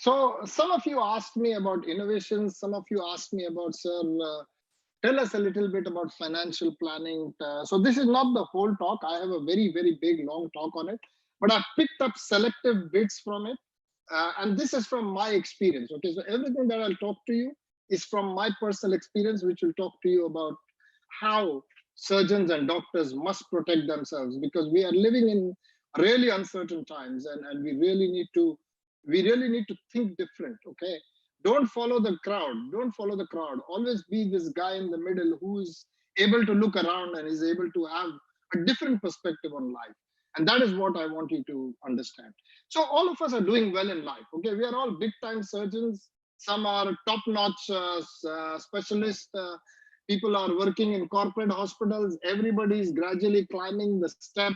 So some of you asked me about innovations. Some of you asked me about, sir, tell us a little bit about financial planning. So this is not the whole talk. I have a very, very big, long talk on it, but I've picked up selective bits from it. And this is from my experience. Okay, so everything that I'll talk to you is from my personal experience, which will talk to you about how surgeons and doctors must protect themselves, because we are living in really uncertain times, and we really need to think different. Okay, don't follow the crowd. Don't follow the crowd. Always be this guy in the middle who is able to look around and is able to have a different perspective on life. And that is what I want you to understand. So all of us are doing well in life. Okay, we are all big time surgeons. Some are top notch specialists. People are working in corporate hospitals. Everybody is gradually climbing the step,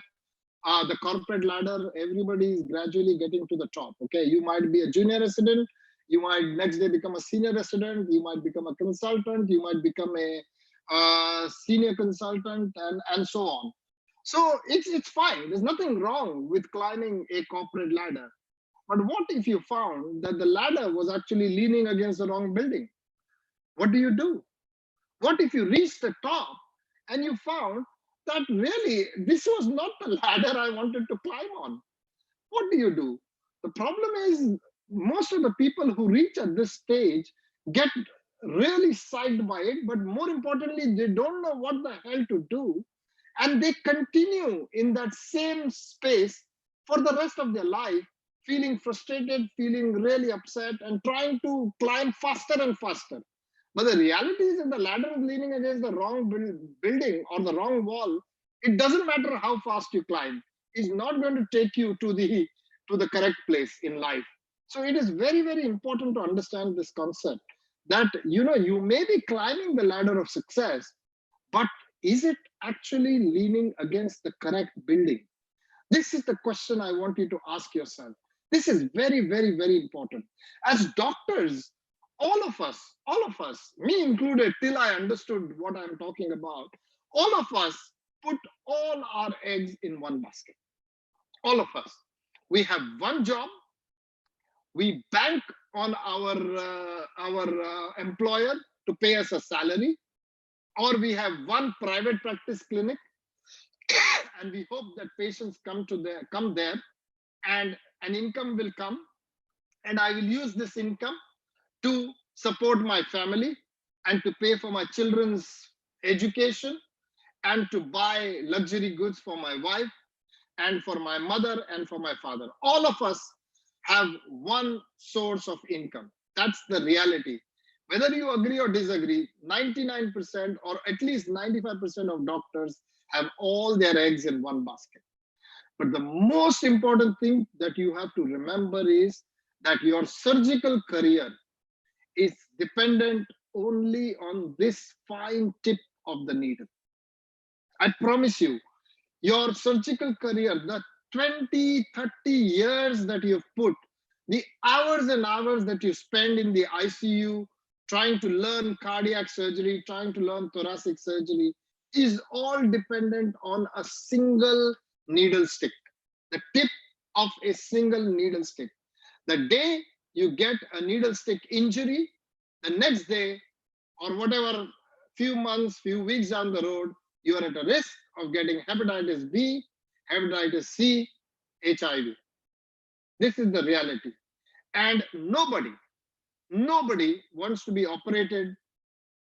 the corporate ladder. Everybody is gradually getting to the top. Okay, you might be a junior resident. You might next day become a senior resident. You might become a consultant. You might become a senior consultant, and so on. So it's fine. There's nothing wrong with climbing a corporate ladder. But what if you found that the ladder was actually leaning against the wrong building? What do? What if you reached the top and you found that really this was not the ladder I wanted to climb on? What do? The problem is most of the people who reach at this stage get really psyched by it, but more importantly, they don't know what the hell to do. And they continue in that same space for the rest of their life, feeling frustrated, feeling really upset, and trying to climb faster and faster. But the reality is that the ladder is leaning against the wrong building or the wrong wall. It doesn't matter how fast you climb. It's not going to take you to the correct place in life. So it is very, very important to understand this concept that you may be climbing the ladder of success, but is it actually leaning against the correct building? This is the question I want you to ask yourself. This is very, very, very important. As doctors, all of us, me included, till I understood what I'm talking about, all of us put all our eggs in one basket. All of us. We have one job. We bank on our employer to pay us a salary, or we have one private practice clinic, and we hope that patients come there, and an income will come, and I will use this income to support my family and to pay for my children's education and to buy luxury goods for my wife and for my mother and for my father. All of us have one source of income. That's the reality. Whether you agree or disagree, 99% or at least 95% of doctors have all their eggs in one basket. But the most important thing that you have to remember is that your surgical career is dependent only on this fine tip of the needle. I promise you, your surgical career, the 20, 30 years that you've put, the hours and hours that you spend in the ICU trying to learn cardiac surgery, trying to learn thoracic surgery, is all dependent on a single needle stick, the tip of a single needle stick. The day you get a needle stick injury, the next day or whatever, few months, few weeks down the road, you are at a risk of getting hepatitis B, hepatitis C, HIV. This is the reality. And nobody wants to be operated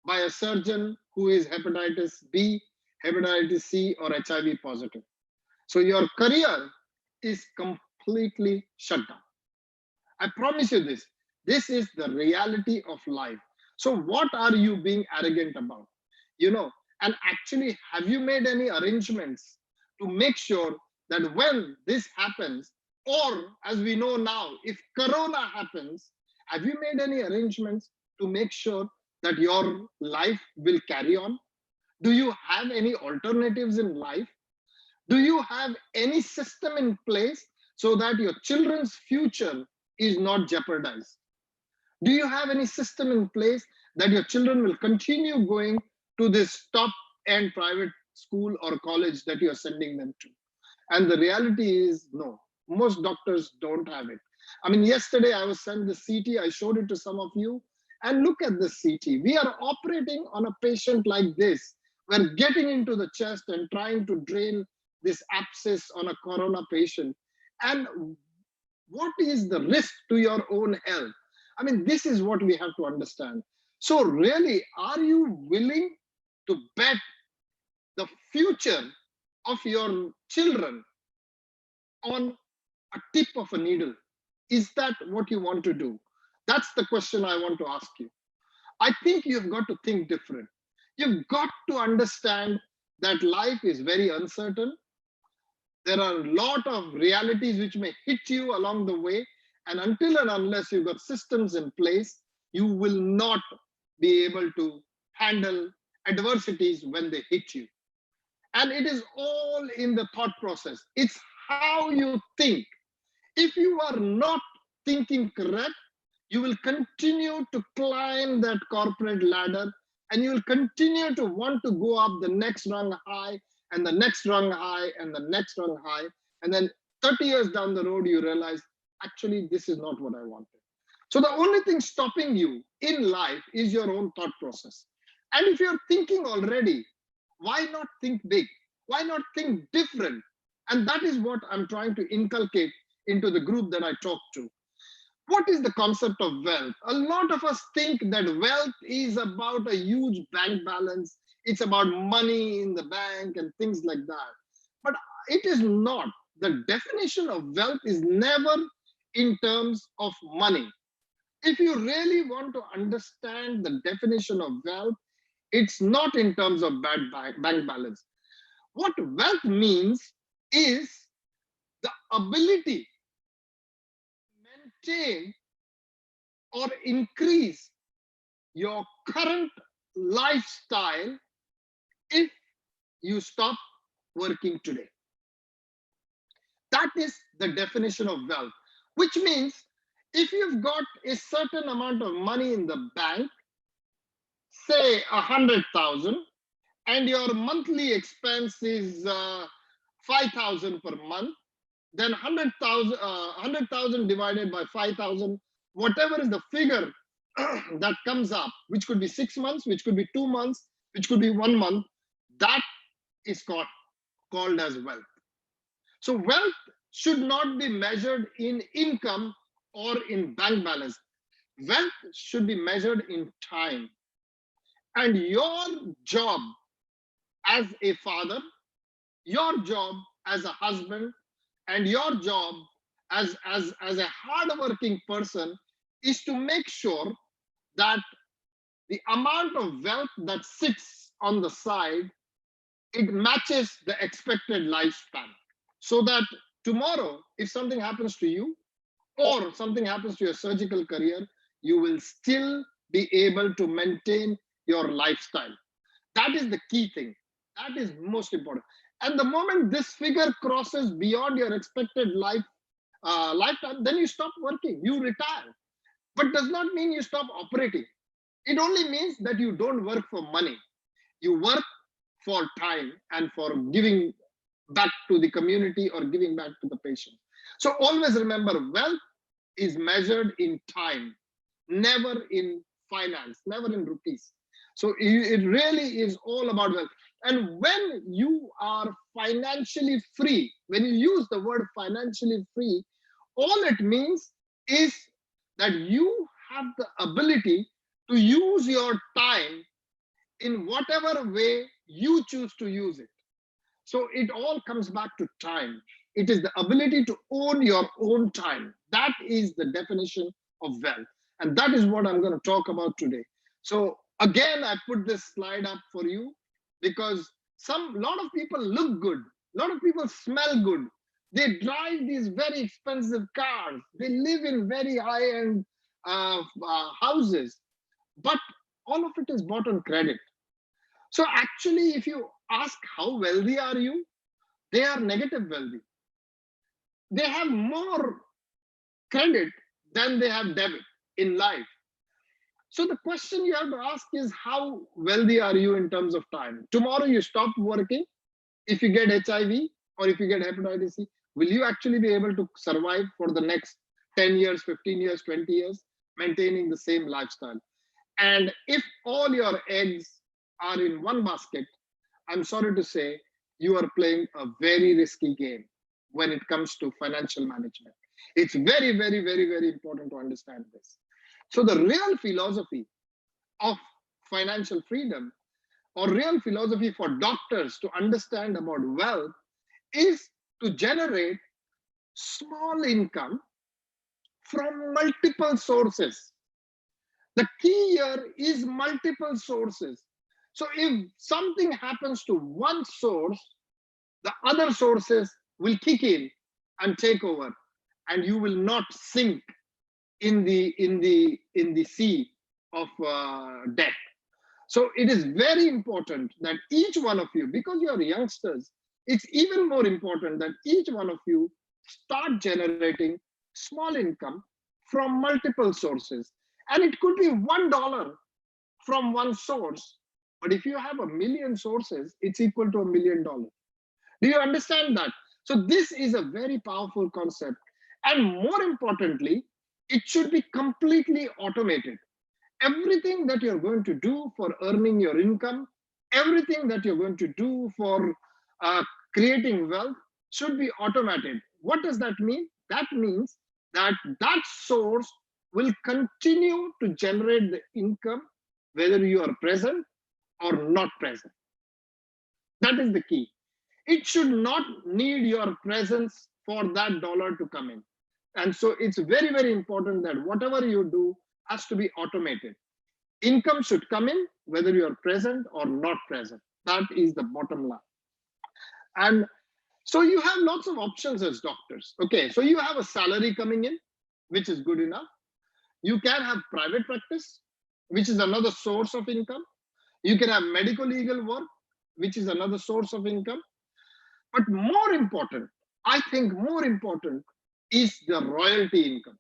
by a surgeon who is hepatitis B, hepatitis C, or HIV positive. So your career is completely shut down. I promise you this. This is the reality of life. So what are you being arrogant about? And actually, have you made any arrangements to make sure that when this happens, or as we know now, if Corona happens, have you made any arrangements to make sure that your life will carry on? Do you have any alternatives in life? Do you have any system in place so that your children's future is not jeopardized? Do you have any system in place that your children will continue going to this top-end private school or college that you're sending them to? And the reality is no. Most doctors don't have it. I mean, yesterday I was sent the CT, I showed it to some of you, and look at the CT. We are operating on a patient like this. We're getting into the chest and trying to drain this abscess on a corona patient. And what is the risk to your own health? I mean, this is what we have to understand. So really, are you willing to bet the future of your children on a tip of a needle? Is that what you want to do? That's the question I want to ask you. I think you've got to think different. You've got to understand that life is very uncertain. There are a lot of realities which may hit you along the way. And until and unless you've got systems in place, you will not be able to handle adversities when they hit you. And it is all in the thought process. It's how you think. If you are not thinking correct, you will continue to climb that corporate ladder, and you will continue to want to go up the next rung high and the next rung high and the next rung high. And then 30 years down the road, you realize, actually, this is not what I wanted. So the only thing stopping you in life is your own thought process. And if you're thinking already, why not think big? Why not think different? And that is what I'm trying to inculcate into the group that I talk to. What is the concept of wealth? A lot of us think that wealth is about a huge bank balance. It's about money in the bank and things like that. But it is not. The definition of wealth is never in terms of money. If you really want to understand the definition of wealth, it's not in terms of bank balance. What wealth means is the ability to maintain or increase your current lifestyle if you stop working today. That is the definition of wealth, which means if you've got a certain amount of money in the bank, say 100,000, and your monthly expense is 5,000 per month, then 100,000 divided by 5,000, whatever is the figure that comes up, which could be 6 months, which could be 2 months, which could be 1 month, that is called as wealth. So wealth should not be measured in income or in bank balance. Wealth should be measured in time. And your job as a father, your job as a husband, and your job as a hardworking person is to make sure that the amount of wealth that sits on the side, it matches the expected lifespan. So that tomorrow, if something happens to you or something happens to your surgical career, you will still be able to maintain your lifestyle. That is the key thing. That is most important. And the moment this figure crosses beyond your expected lifetime, then you stop working, you retire. But does not mean you stop operating. It only means that you don't work for money. You work for time and for giving back to the community or giving back to the patient. So always remember, wealth is measured in time, never in finance, never in rupees. So it really is all about wealth. And when you are financially free, when you use the word financially free, all it means is that you have the ability to use your time in whatever way you choose to use it. So it all comes back to time. It is the ability to own your own time. That is the definition of wealth. And that is what I'm going to talk about today. So again, I put this slide up for you because lot of people look good. A lot of people smell good. They drive these very expensive cars. They live in very high-end houses. But all of it is bought on credit. So actually, if you ask how wealthy are you, they are negative wealthy. They have more credit than they have debit in life. So the question you have to ask is, how wealthy are you in terms of time? Tomorrow you stop working. If you get HIV or if you get hepatitis C, will you actually be able to survive for the next 10 years, 15 years, 20 years, maintaining the same lifestyle. And if all your eggs are in one basket, I'm sorry to say, you are playing a very risky game when it comes to financial management. It's very, very, very, very important to understand this. So, the real philosophy of financial freedom, or real philosophy for doctors to understand about wealth, is to generate small income from multiple sources. The key here is multiple sources. So if something happens to one source, the other sources will kick in and take over, and you will not sink in the sea of debt. So it is very important that each one of you, because you are youngsters, it's even more important that each one of you start generating small income from multiple sources. And it could be $1 from one source, but if you have a million sources, it's equal to $1 million. Do you understand that? So this is a very powerful concept. And more importantly, it should be completely automated. Everything that you're going to do for earning your income, everything that you're going to do for creating wealth should be automated. What does that mean? That means that that source will continue to generate the income whether you are present or not present. That is the key. It should not need your presence for that dollar to come in. And so it's very, very important that whatever you do has to be automated. Income should come in whether you are present or not present. That is the bottom line. And so you have lots of options as doctors. Okay, so you have a salary coming in, which is good enough. You can have private practice, which is another source of income. You can have medical legal work, which is another source of income. But more important, I think more important is the royalty income.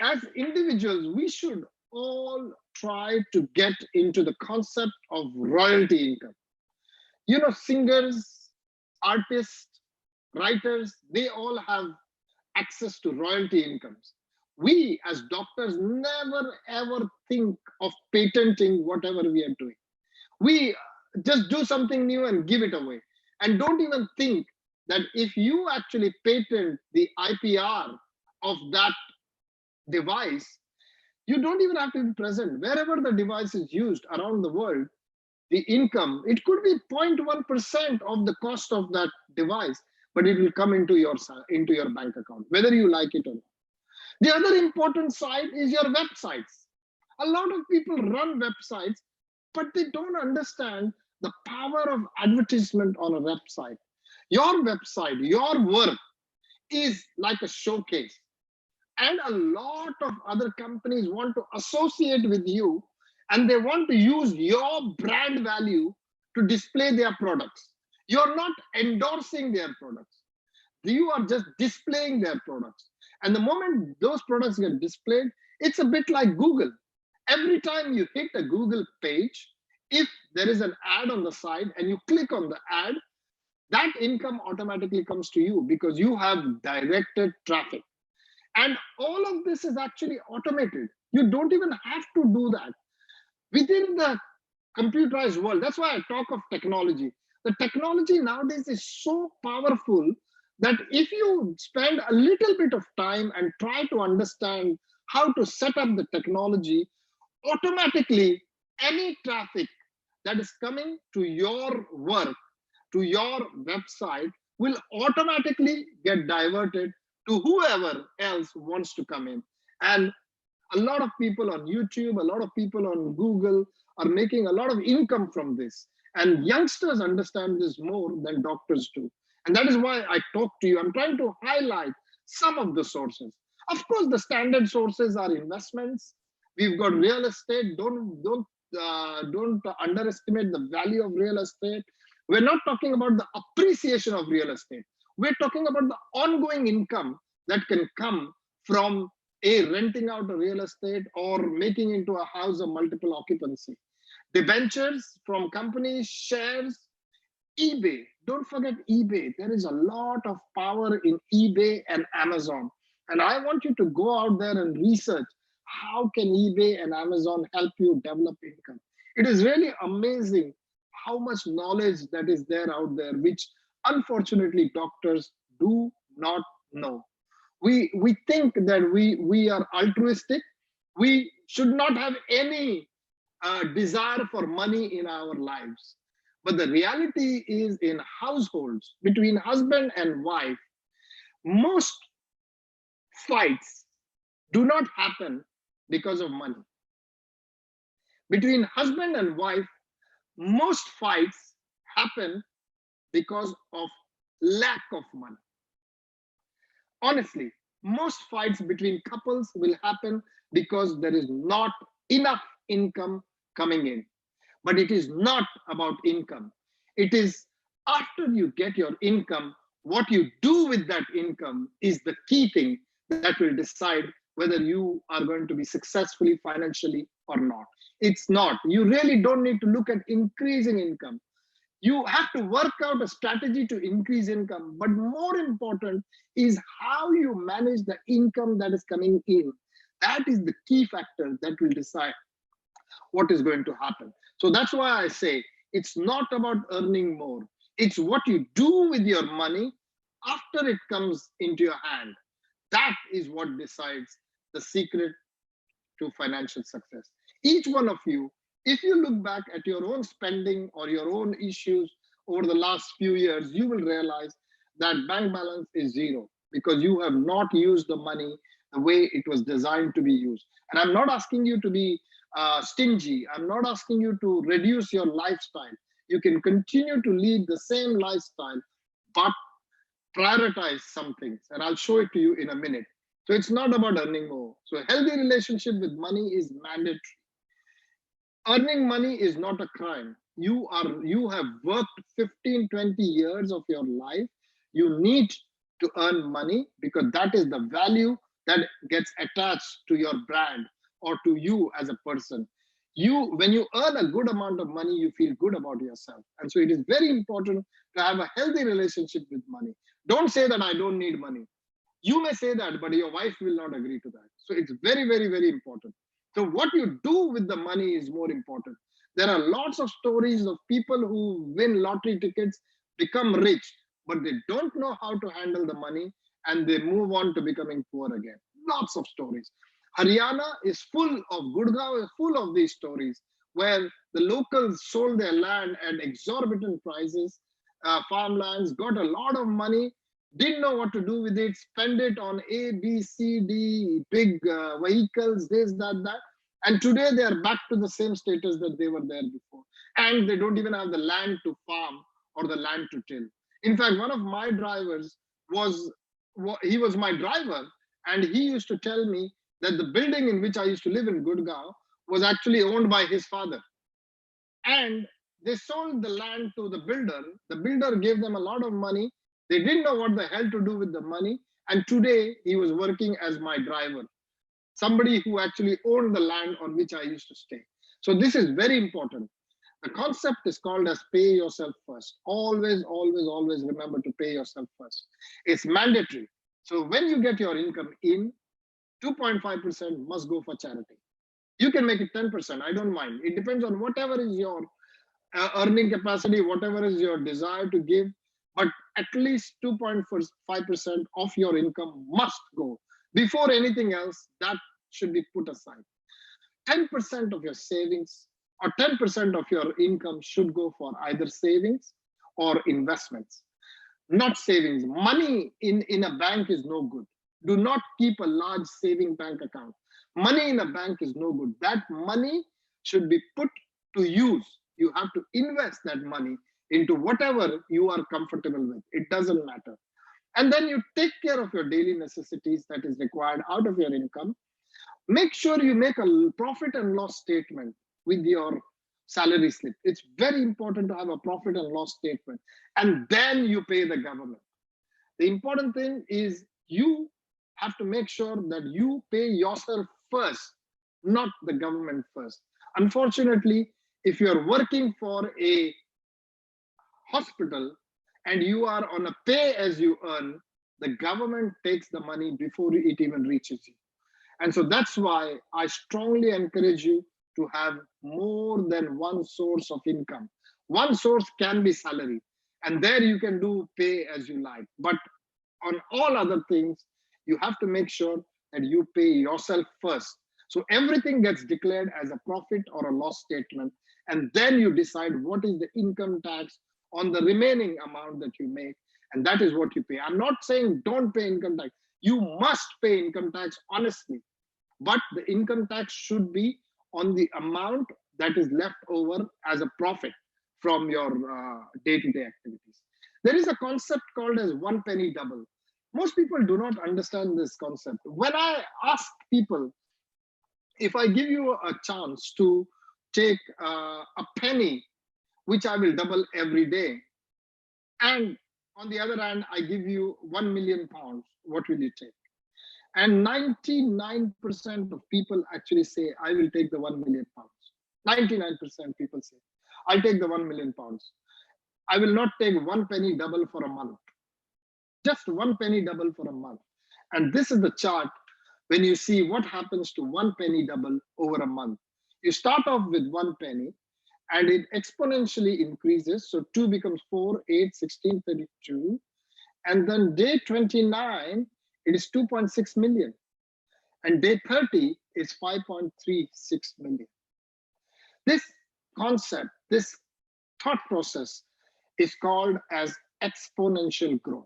As individuals, we should all try to get into the concept of royalty income. You know, singers, artists, writers, they all have access to royalty incomes. We as doctors never ever think of patenting whatever we are doing. We just do something new and give it away. And don't even think that if you actually patent the IPR of that device, you don't even have to be present. Wherever the device is used around the world, the income, it could be 0.1% of the cost of that device, but it will come into your bank account, whether you like it or not. The other important side is your websites. A lot of people run websites, but they don't understand the power of advertisement on a website. Your website, your work is like a showcase. And a lot of other companies want to associate with you, and they want to use your brand value to display their products. You're not endorsing their products. You are just displaying their products. And the moment those products get displayed, it's a bit like Google. Every time you hit a Google page, if there is an ad on the side and you click on the ad, that income automatically comes to you because you have directed traffic. And all of this is actually automated. You don't even have to do that. Within the computerized world, that's why I talk of technology. The technology nowadays is so powerful that if you spend a little bit of time and try to understand how to set up the technology, automatically any traffic that is coming to your work, to your website, will automatically get diverted to whoever else wants to come in. And a lot of people on YouTube, a lot of people on Google are making a lot of income from this. And youngsters understand this more than doctors do. And that is why I talk to you. I'm trying to highlight some of the sources. Of course, the standard sources are investments. We've got real estate. Don't underestimate the value of real estate. We're not talking about the appreciation of real estate. We're talking about the ongoing income that can come from renting out a real estate or making into a house of multiple occupancy. Debentures from companies, shares, eBay. Don't forget eBay. There is a lot of power in eBay and Amazon. And I want you to go out there and research how can eBay and Amazon help you develop income. It is really amazing how much knowledge that is there out there, which unfortunately doctors do not know. We think that we are altruistic. We should not have any desire for money in our lives. But the reality is, in households between husband and wife, most fights do not happen because of money. Between husband and wife, most fights happen because of lack of money. Honestly, most fights between couples will happen because there is not enough income coming in. But it is not about income. It is after you get your income, what you do with that income is the key thing that will decide whether you are going to be successfully financially or not. It's not. You really don't need to look at increasing income. You have to work out a strategy to increase income, but more important is how you manage the income that is coming in. That is the key factor that will decide what is going to happen. So that's why I say it's not about earning more. It's what you do with your money after it comes into your hand. That is what decides the secret to financial success. Each one of you, if you look back at your own spending or your own issues over the last few years, you will realize that bank balance is zero because you have not used the money the way it was designed to be used. And I'm not asking you to be stingy. I'm not asking you to reduce your lifestyle. You can continue to lead the same lifestyle, but prioritize some things. And I'll show it to you in a minute. So it's not about earning more. So a healthy relationship with money is mandatory. Earning money is not a crime. You have worked 15, 20 years of your life. You need to earn money because that is the value that gets attached to your brand or to you as a person. When you earn a good amount of money, you feel good about yourself. And so it is very important to have a healthy relationship with money. Don't say that I don't need money. You may say that, but your wife will not agree to that. So it's very, very, very important. So what you do with the money is more important. There are lots of stories of people who win lottery tickets, become rich, but they don't know how to handle the money and they move on to becoming poor again. Lots of stories. Haryana is full of, Gurgaon is full of these stories where the locals sold their land at exorbitant prices, farmlands, got a lot of money, didn't know what to do with it, spend it on A, B, C, D, big vehicles, this, that. And today they are back to the same status that they were there before. And they don't even have the land to farm or the land to till. In fact, one of my drivers he was my driver, and he used to tell me that the building in which I used to live in Gurgaon was actually owned by his father. And they sold the land to the builder. The builder gave them a lot of money. They didn't know what the hell to do with the money. And today he was working as my driver, somebody who actually owned the land on which I used to stay. So this is very important. The concept is called as pay yourself first. Always, always, always remember to pay yourself first. It's mandatory. So when you get your income in, 2.5% must go for charity. You can make it 10%. I don't mind. It depends on whatever is your earning capacity, whatever is your desire to give. But at least 2.5% of your income must go. Before anything else, that should be put aside. 10% of your savings or 10% of your income should go for either savings or investments. Not savings. Money in a bank is no good. Do not keep a large saving bank account. Money in a bank is no good. That money should be put to use. You have to invest that money into whatever you are comfortable with. It doesn't matter. And then you take care of your daily necessities that is required out of your income. Make sure you make a profit and loss statement with your salary slip. It's very important to have a profit and loss statement. And then you pay the government. The important thing is you have to make sure that you pay yourself first, not the government first. Unfortunately, if you're working for a hospital and you are on a pay as you earn, The government takes the money before it even reaches you. And so that's why I strongly encourage you to have more than one source of income. One source can be salary, and there you can do pay as you like. But on all other things, you have to make sure that you pay yourself first. So everything gets declared as a profit or a loss statement, and then you decide what is the income tax on the remaining amount that you make, and that is what you pay. I'm not saying don't pay income tax. You must pay income tax honestly, but the income tax should be on the amount that is left over as a profit from your day-to-day activities. There is a concept called as one penny double. Most people do not understand this concept. When I ask people, if I give you a chance to take a penny, which I will double every day, and on the other hand, I give you 1 million pounds, what will you take? And 99% of people actually say, I will take the 1 million pounds. 99% people say, I'll take the 1 million pounds. I will not take one penny double for a month. Just one penny double for a month. And this is the chart when you see what happens to one penny double over a month. You start off with one penny and it exponentially increases. So 2 becomes 4, 8, 16, 32. And then day 29, it is 2.6 million. And day 30 is 5.36 million. This concept, this thought process is called as exponential growth.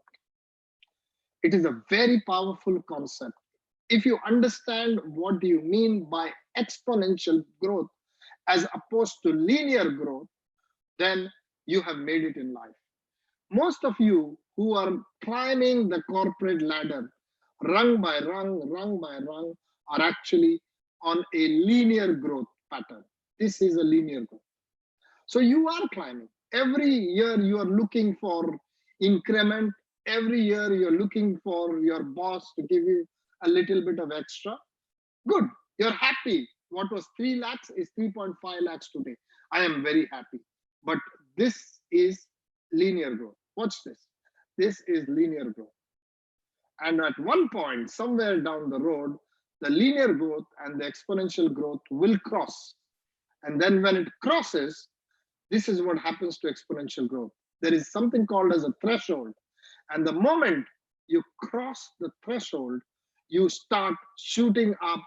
It is a very powerful concept. If you understand what do you mean by exponential growth as opposed to linear growth, then you have made it in life. Most of you who are climbing the corporate ladder, rung by rung, are actually on a linear growth pattern. This is a linear growth. So you are climbing. Every year you are looking for increment. Every year you're looking for your boss to give you a little bit of extra. Good. You're happy. What was 3 lakhs is 3.5 lakhs today. I am very happy. But this is linear growth. Watch this. This is linear growth. And at one point, somewhere down the road, the linear growth and the exponential growth will cross. And then when it crosses, this is what happens to exponential growth. There is something called as a threshold. And the moment you cross the threshold, you start shooting up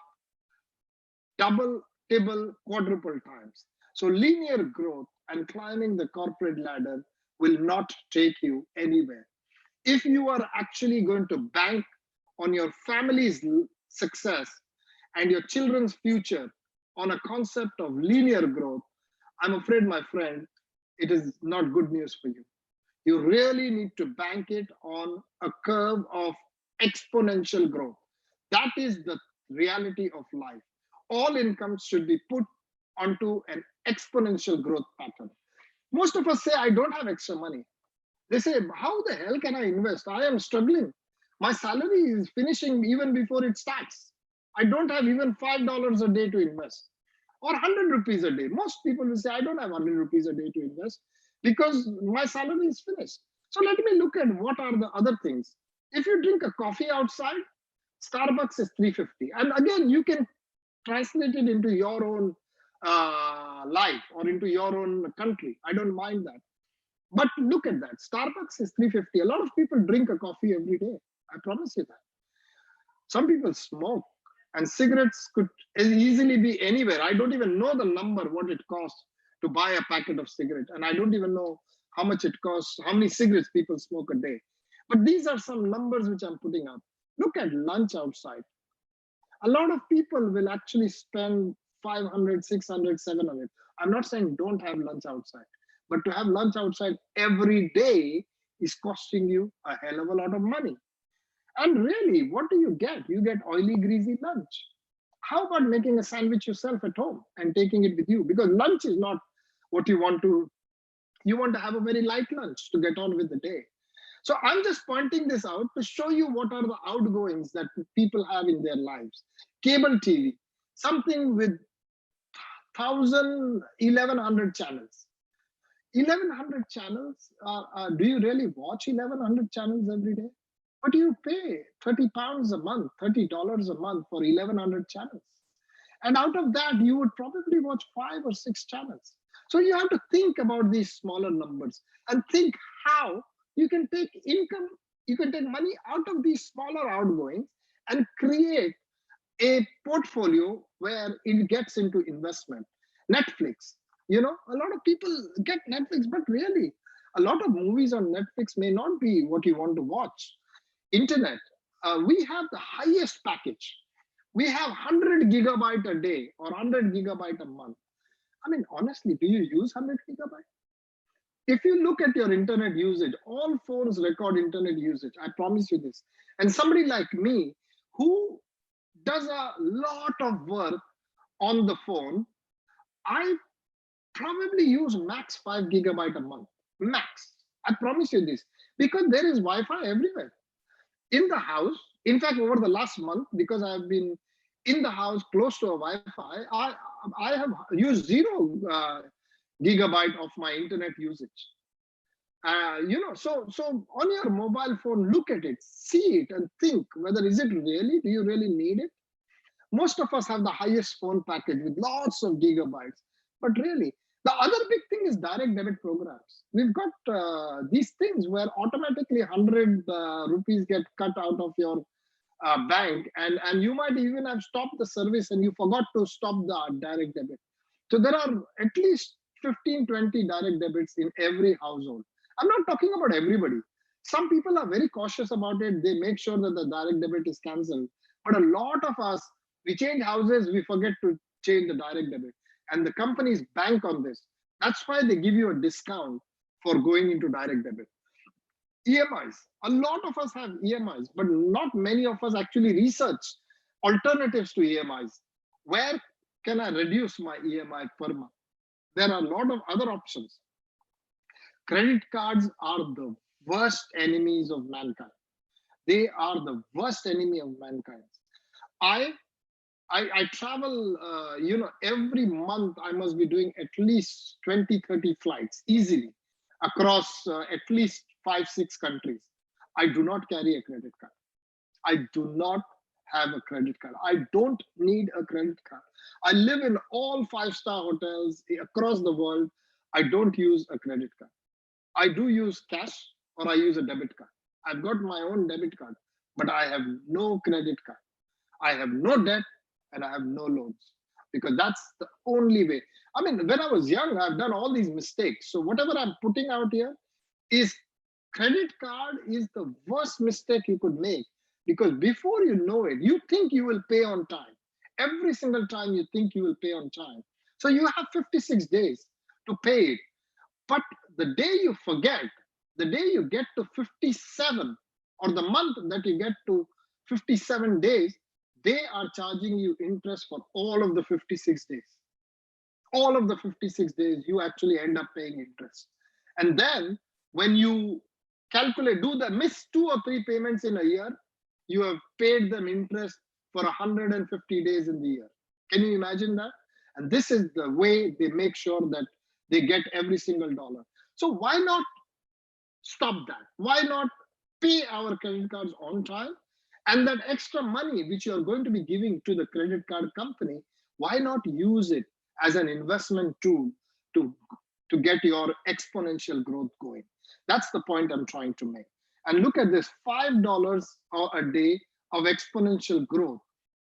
double, triple, quadruple times. So linear growth and climbing the corporate ladder will not take you anywhere. If you are actually going to bank on your family's success and your children's future on a concept of linear growth, I'm afraid, my friend, it is not good news for you. You really need to bank it on a curve of exponential growth. That is the reality of life. All incomes should be put onto an exponential growth pattern. Most of us say, I don't have extra money. They say, how the hell can I invest? I am struggling. My salary is finishing even before it starts. I don't have even $5 a day to invest or 100 rupees a day. Most people will say, I don't have 100 rupees a day to invest because my salary is finished. So let me look at what are the other things. If you drink a coffee outside, Starbucks is 350. And again, you can translate it into your own life or into your own country. I don't mind that. But look at that. Starbucks is 350. A lot of people drink a coffee every day. I promise you that. Some people smoke, and cigarettes could easily be anywhere. I don't even know the number, what it costs to buy a packet of cigarette. And I don't even know how much it costs, how many cigarettes people smoke a day. But these are some numbers which I'm putting up. Look at lunch outside. A lot of people will actually spend 500, 600, 700. I'm not saying don't have lunch outside, but to have lunch outside every day is costing you a hell of a lot of money. And really, what do you get? You get oily, greasy lunch. How about making a sandwich yourself at home and taking it with you? Because lunch is not what you want to have a very light lunch to get on with the day. So I'm just pointing this out to show you what are the outgoings that people have in their lives. Cable TV, something with 1,100 channels. 1,100 channels, do you really watch 1,100 channels every day? but you pay £30 a month, $30 a month for 1,100 channels. And out of that, you would probably watch 5 or 6 channels. So you have to think about these smaller numbers and think how you can take income, you can take money out of these smaller outgoings and create a portfolio where it gets into investment. Netflix, a lot of people get Netflix, but really, a lot of movies on Netflix may not be what you want to watch. Internet, we have the highest package. We have 100 gigabyte a day or 100 gigabyte a month. I mean, honestly, do you use 100 gigabyte? If you look at your internet usage, all phones record internet usage. I promise you this. And somebody like me who does a lot of work on the phone, I probably use max 5 gigabyte a month. Max. I promise you this. Because there is Wi-Fi everywhere. In the house, in fact, over the last month, because I've been in the house close to a Wi-Fi, I have used 0 gigabyte of my internet usage. So on your mobile phone, look at it, see it, and think whether is it really, do you really need it? Most of us have the highest phone package with lots of gigabytes, but really, the other big thing is direct debit programs. We've got these things where automatically 100 rupees get cut out of your bank, and you might even have stopped the service and you forgot to stop the direct debit. So there are at least 15, 20 direct debits in every household. I'm not talking about everybody. Some people are very cautious about it. They make sure that the direct debit is cancelled. But a lot of us, we change houses, we forget to change the direct debit. And the companies bank on this. That's why they give you a discount for going into direct debit. EMIs. A lot of us have EMIs, but not many of us actually research alternatives to EMIs. Where can I reduce my EMI per month? There are a lot of other options. Credit cards are the worst enemies of mankind. They are the worst enemy of mankind. I travel, every month I must be doing at least 20, 30 flights easily across at least 5, 6 countries. I do not carry a credit card. I do not have a credit card. I don't need a credit card. I live in all 5-star hotels across the world. I don't use a credit card. I do use cash or I use a debit card. I've got my own debit card, but I have no credit card. I have no debt and I have no loans because that's the only way. I mean, when I was young, I've done all these mistakes. So whatever I'm putting out here is credit card is the worst mistake you could make because before you know it, you think you will pay on time. Every single time you think you will pay on time. So you have 56 days to pay it. But the day you forget, the day you get to 57 or the month that you get to 57 days, they are charging you interest for all of the 56 days. All of the 56 days, you actually end up paying interest. And then when you calculate, miss 2 or 3 payments in a year, you have paid them interest for 150 days in the year. Can you imagine that? And this is the way they make sure that they get every single dollar. So why not stop that? Why not pay our credit cards on time? And that extra money which you are going to be giving to the credit card company, why not use it as an investment tool to get your exponential growth going? That's the point I'm trying to make. And look at this, $5 a day of exponential growth.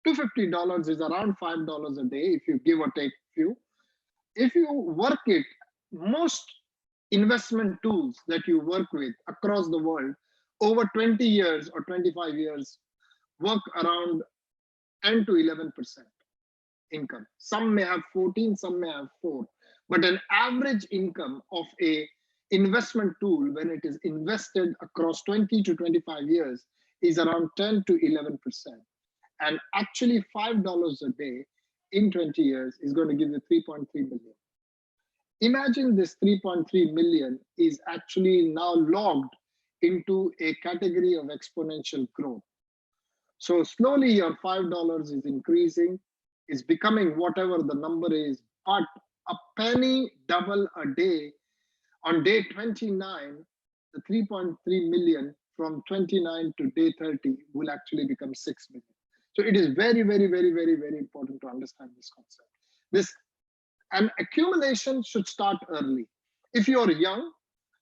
$250 is around $5 a day if you give or take few. If you work it, most investment tools that you work with across the world over 20 years or 25 years work around 10 to 11% income. Some may have 14, some may have 4. But an average income of a investment tool when it is invested across 20 to 25 years is around 10 to 11%. And actually $5 a day in 20 years is going to give you 3.3 million. Imagine this 3.3 million is actually now logged into a category of exponential growth. So slowly your $5 is increasing, is becoming whatever the number is, but a penny double a day. On day 29, the 3.3 million from 29 to day 30 will actually become 6 million. So it is very, very, very, very, very important to understand this concept. This and accumulation should start early. If you're young,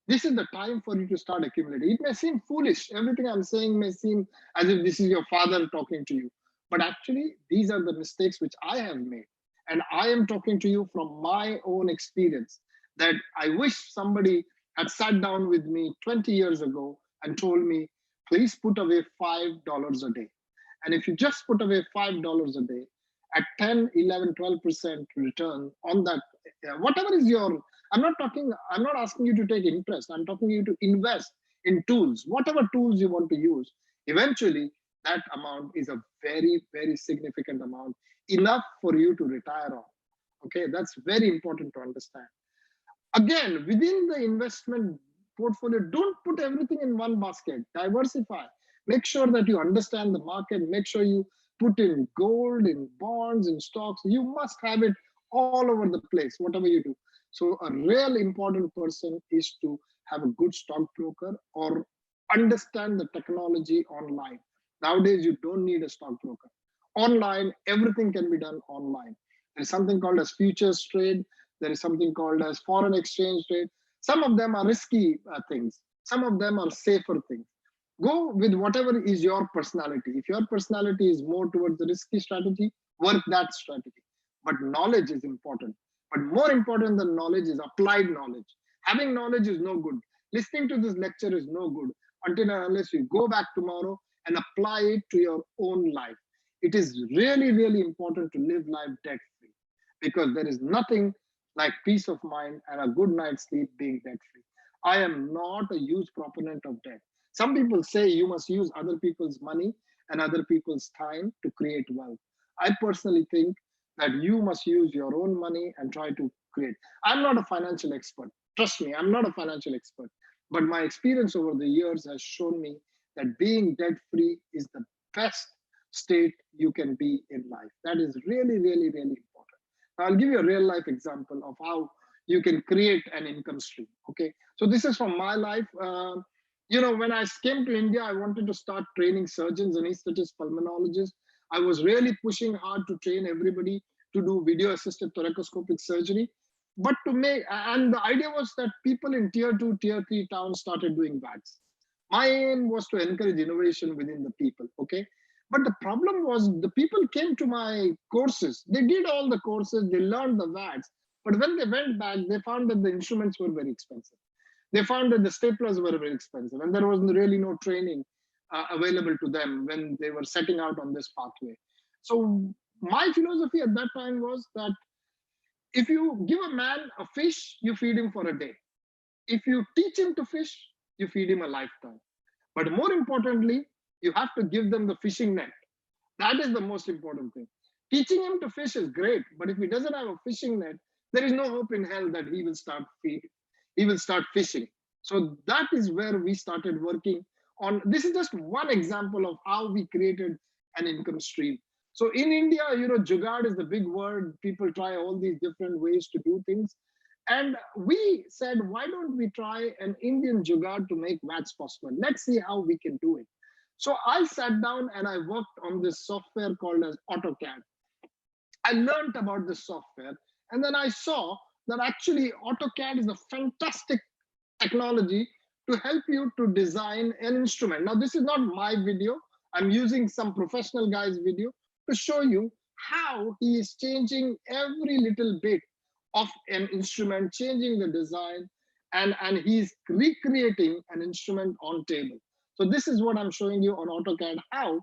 this is the time for you to start accumulating. It may seem foolish. Everything I'm saying may seem as if this is your father talking to you. But actually, these are the mistakes which I have made. And I am talking to you from my own experience that I wish somebody had sat down with me 20 years ago and told me, please put away $5 a day. And if you just put away $5 a day at 10, 11, 12% return on that, whatever is your, I'm not asking you to take interest. I'm talking you to invest in tools, whatever tools you want to use. Eventually, that amount is a very, very significant amount, enough for you to retire on. Okay, that's very important to understand. Again, within the investment portfolio, don't put everything in one basket. Diversify. Make sure that you understand the market. Make sure you put in gold, in bonds, in stocks. You must have it all over the place, whatever you do. So a real important person is to have a good stockbroker or understand the technology online. Nowadays, you don't need a stockbroker. Online, everything can be done online. There's something called as futures trade. There is something called as foreign exchange trade. Some of them are risky things. Some of them are safer things. Go with whatever is your personality. If your personality is more towards the risky strategy, work that strategy. But knowledge is important. But more important than knowledge is applied knowledge. Having knowledge is no good. Listening to this lecture is no good until and unless you go back tomorrow and apply it to your own life. It is really, really important to live life debt free because there is nothing like peace of mind and a good night's sleep being debt free. I am not a huge proponent of debt. Some people say you must use other people's money and other people's time to create wealth. I personally think that you must use your own money and try to create. I'm not a financial expert. Trust me, I'm not a financial expert. But my experience over the years has shown me that being debt free is the best state you can be in life. That is really, really, really important. I'll give you a real life example of how you can create an income stream. Okay, so this is from my life. When I came to India, I wanted to start training surgeons, anesthetists, pulmonologists. I was really pushing hard to train everybody to do video-assisted thoracoscopic surgery. But and the idea was that people in tier 2, tier 3 towns started doing VATS. My aim was to encourage innovation within the people, okay? But the problem was the people came to my courses. They did all the courses, they learned the VATS. But when they went back, they found that the instruments were very expensive. They found that the staplers were very expensive and there was really no training available to them when they were setting out on this pathway. So my philosophy at that time was that if you give a man a fish, you feed him for a day. If you teach him to fish, you feed him a lifetime. But more importantly, you have to give them the fishing net. That is the most important thing. Teaching him to fish is great, but if he doesn't have a fishing net, there is no hope in hell that he will start feeding. He will start fishing. So that is where we started working on. This is just one example of how we created an income stream. So in India, jugaad is the big word. People try all these different ways to do things. And we said, why don't we try an Indian jugaad to make VATS possible? Let's see how we can do it. So I sat down and I worked on this software called as AutoCAD. I learned about this software and then I saw that actually AutoCAD is a fantastic technology to help you to design an instrument. Now, this is not my video. I'm using some professional guy's video to show you how he is changing every little bit of an instrument, changing the design, and he's recreating an instrument on table. So this is what I'm showing you on AutoCAD, how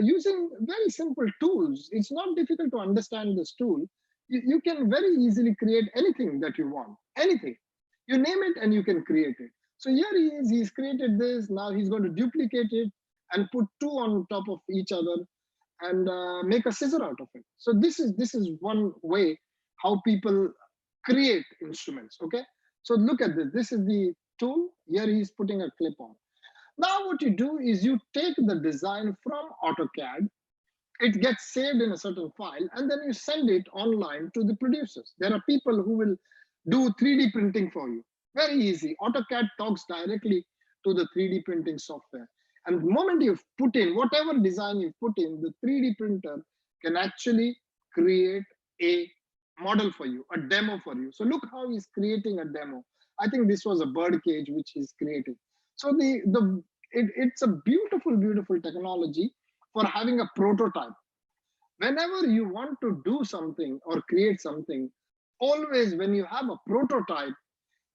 using very simple tools. It's not difficult to understand this tool. You can very easily create anything that you want, anything. You name it and you can create it. So here he is, he's created this. Now he's going to duplicate it and put two on top of each other and make a scissor out of it. So this is one way how people create instruments, okay? So look at this. This is the tool. Here he's putting a clip on. Now what you do is you take the design from AutoCAD, it gets saved in a certain file, and then you send it online to the producers. There are people who will do 3D printing for you. Very easy. AutoCAD talks directly to the 3D printing software. And the moment you've put in whatever design you've put in, the 3D printer can actually create a model for you, a demo for you. So look how he's creating a demo. I think this was a bird cage which he's creating. So it's a beautiful, beautiful technology for having a prototype. Whenever you want to do something or create something, always when you have a prototype,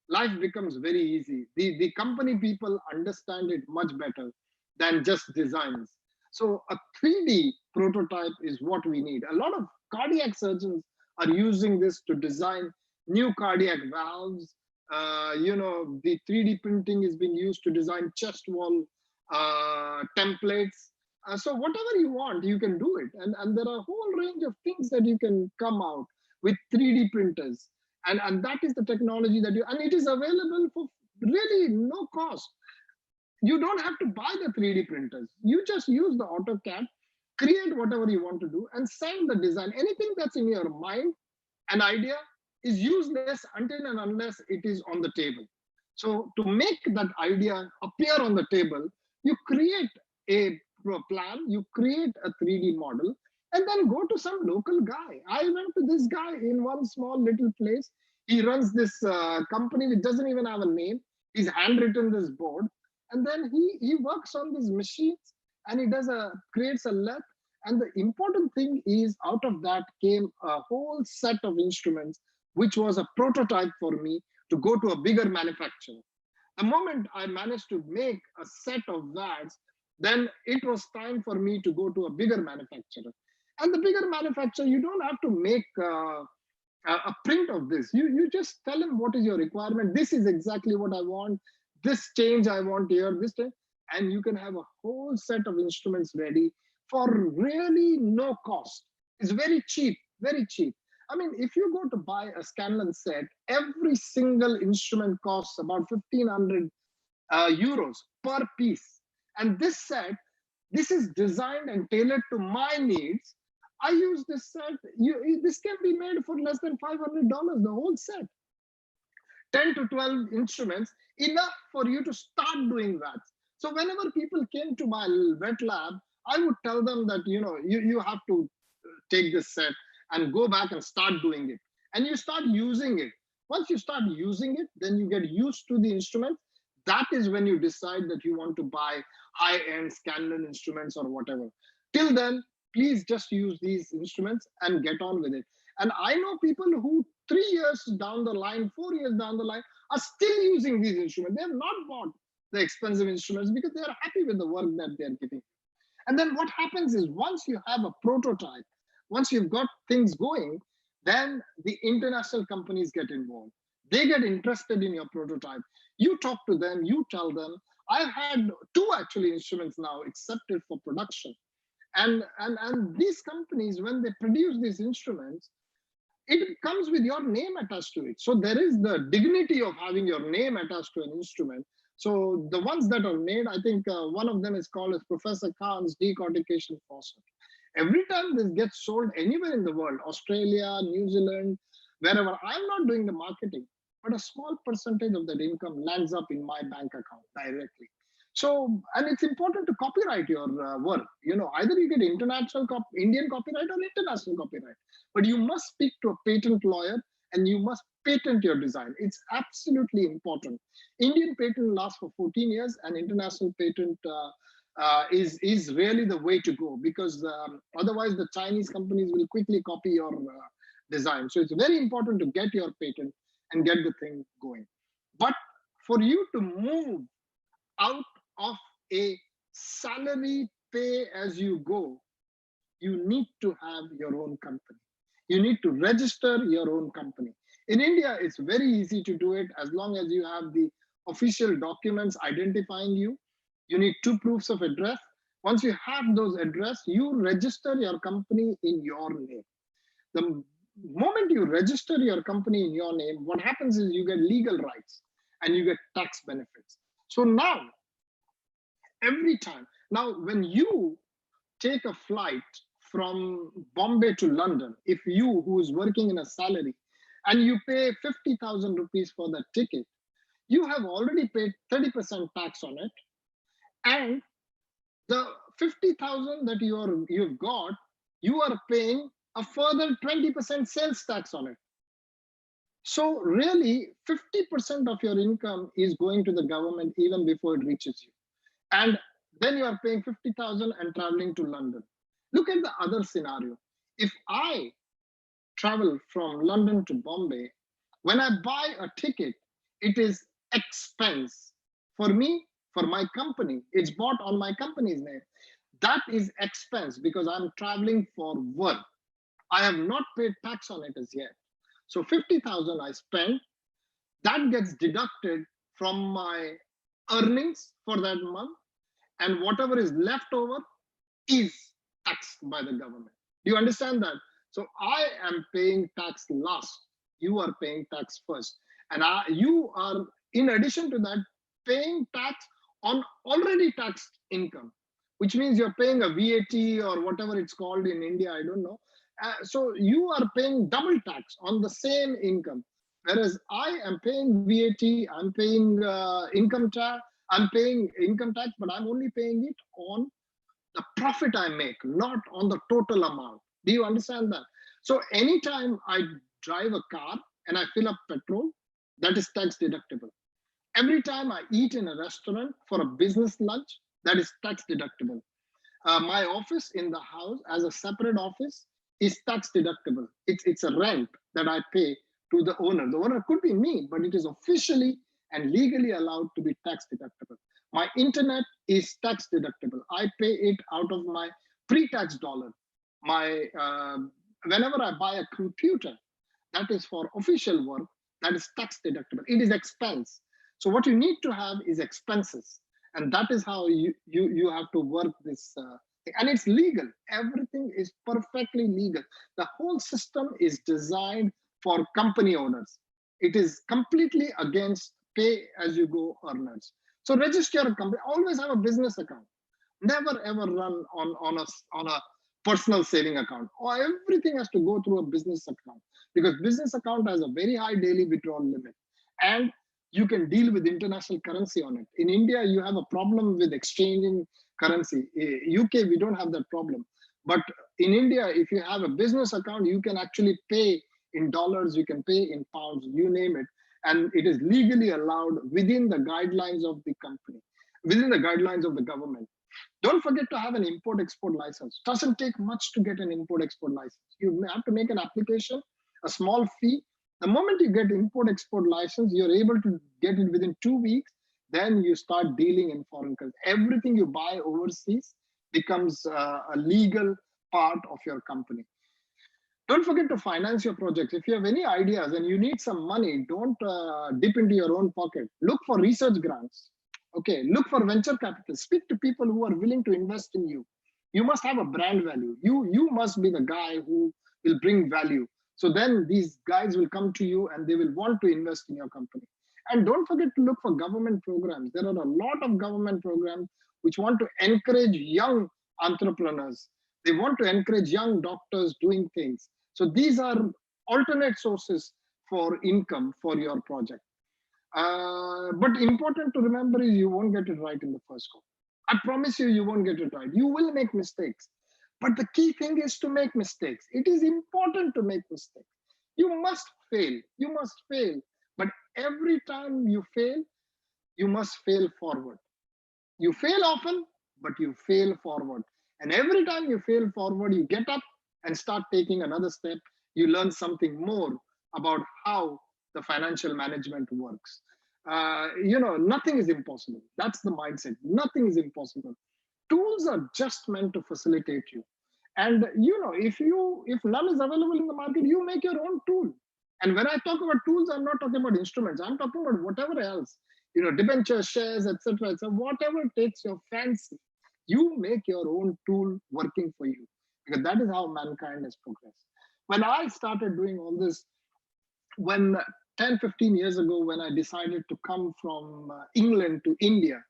life becomes very easy. The company people understand it much better than just designs. So a 3D prototype is what we need. A lot of cardiac surgeons are using this to design new cardiac valves. The 3D printing is being used to design chest wall templates. So whatever you want, you can do it. And there are a whole range of things that you can come out with 3D printers. And that is the technology and it is available for really no cost. You don't have to buy the 3D printers. You just use the AutoCAD, create whatever you want to do, and send the design. Anything that's in your mind, an idea, is useless until and unless it is on the table. So to make that idea appear on the table, you create a plan, you create a 3D model, and then go to some local guy. I went to this guy in one small little place. He runs this company which doesn't even have a name. He's handwritten this board, and then he works on these machines, and he creates a lathe. And the important thing is, out of that came a whole set of instruments, which was a prototype for me to go to a bigger manufacturer. The moment I managed to make a set of VADs, then it was time for me to go to a bigger manufacturer. And the bigger manufacturer, you don't have to make a print of this. You just tell him what is your requirement. This is exactly what I want. This change I want here, this change. And you can have a whole set of instruments ready for really no cost. It's very cheap, very cheap. I mean, if you go to buy a Scanlan set, every single instrument costs about 1,500 euros per piece. And this set, this is designed and tailored to my needs. I use this set. This can be made for less than $500, the whole set. 10 to 12 instruments, enough for you to start doing that. So whenever people came to my wet lab, I would tell them that, you have to take this set and go back and start doing it. And you start using it. Once you start using it, then you get used to the instrument. That is when you decide that you want to buy high-end Scanlan instruments or whatever. Till then, please just use these instruments and get on with it. And I know people who 3 years down the line, 4 years down the line, are still using these instruments. They have not bought the expensive instruments because they are happy with the work that they're giving. And then what happens is, once you have a prototype, once you've got things going, then the international companies get involved. They get interested in your prototype. You talk to them, you tell them. I've had 2 actually instruments now accepted for production. And these companies, when they produce these instruments, it comes with your name attached to it. So there is the dignity of having your name attached to an instrument. So the ones that are made, I think one of them is called as Professor Khan's decortication faucet. Every time this gets sold anywhere in the world, Australia, New Zealand, wherever, I'm not doing the marketing, but a small percentage of that income lands up in my bank account directly. So, and it's important to copyright your work. Either you get Indian copyright or international copyright, but you must speak to a patent lawyer and you must patent your design. It's absolutely important. Indian patent lasts for 14 years, and international patent is really the way to go, because otherwise the Chinese companies will quickly copy your design. So it's very important to get your patent and get the thing going. But for you to move out of a salary pay as you go, you need to have your own company. You need to register your own company. In India, it's very easy to do it as long as you have the official documents identifying you. You need 2 proofs of address. Once you have those address, you register your company in your name. The moment you register your company in your name, what happens is you get legal rights and you get tax benefits. So now, every time, now when you take a flight from Bombay to London, if you, who is working in a salary, and you pay 50,000 rupees for that ticket, you have already paid 30% tax on it, and the 50,000 that you've got, you are paying a further 20% sales tax on it. So really 50% of your income is going to the government even before it reaches you. And then you are paying 50,000 and traveling to London. Look at the other scenario. If I travel from London to Bombay, when I buy a ticket, it is expense. For me, for my company, it's bought on my company's name. That is expense because I'm traveling for work. I have not paid tax on it as yet. So 50,000 I spend, that gets deducted from my earnings for that month, and whatever is left over is taxed by the government. Do you understand that? So I am paying tax last. You are paying tax first. And you are, in addition to that, paying tax on already taxed income, which means you're paying a VAT or whatever it's called in India, I don't know. So you are paying double tax on the same income. Whereas I am paying VAT, I'm paying income tax, I'm paying income tax, but I'm only paying it on the profit I make, not on the total amount. Do you understand that? So anytime I drive a car and I fill up petrol, that is tax deductible. Every time I eat in a restaurant for a business lunch, that is tax deductible. My office in the house as a separate office is tax deductible. It's a rent that I pay to the owner. The owner could be me, but it is officially and legally allowed to be tax deductible. My internet is tax deductible. I pay it out of my pre-tax dollar. My whenever I buy a computer, that is for official work, that is tax deductible. It is expense. So what you need to have is expenses, and that is how you have to work this. And it's legal. Everything is perfectly legal. The whole system is designed for company owners. It is completely against pay as you go earners. So register a company. Always have a business account. Never ever run on a personal saving account. Or everything has to go through a business account, because business account has a very high daily withdrawal limit, and you can deal with international currency on it. In India, you have a problem with exchanging currency. UK, we don't have that problem. But in India, if you have a business account, you can actually pay in dollars, you can pay in pounds, you name it. And it is legally allowed within the guidelines of the company, within the guidelines of the government. Don't forget to have an import-export license. Doesn't take much to get an import-export license. You have to make an application, a small fee. The moment you get import-export license, you're able to get it within 2 weeks. Then you start dealing in foreign countries. Everything you buy overseas becomes a legal part of your company. Don't forget to finance your projects. If you have any ideas and you need some money, don't dip into your own pocket. Look for research grants. Okay, look for venture capital. Speak to people who are willing to invest in you. You must have a brand value. You must be the guy who will bring value. So then these guys will come to you and they will want to invest in your company. And don't forget to look for government programs. There are a lot of government programs which want to encourage young entrepreneurs. They want to encourage young doctors doing things. So these are alternate sources for income for your project. But important to remember is you won't get it right in the first go. I promise you, you won't get it right. You will make mistakes. But the key thing is to make mistakes. It is important to make mistakes. You must fail. You must fail. But every time you fail, you must fail forward. You fail often, but you fail forward. And every time you fail forward, you get up and start taking another step. You learn something more about how the financial management works. Nothing is impossible. That's the mindset. Nothing is impossible. Tools are just meant to facilitate you. And if none is available in the market, you make your own tool. And when I talk about tools, I'm not talking about instruments. I'm talking about whatever else, debentures, shares, etc., etc. Whatever takes your fancy, you make your own tool working for you, because that is how mankind has progressed. When I started doing all this, when 10, 15 years ago, when I decided to come from England to India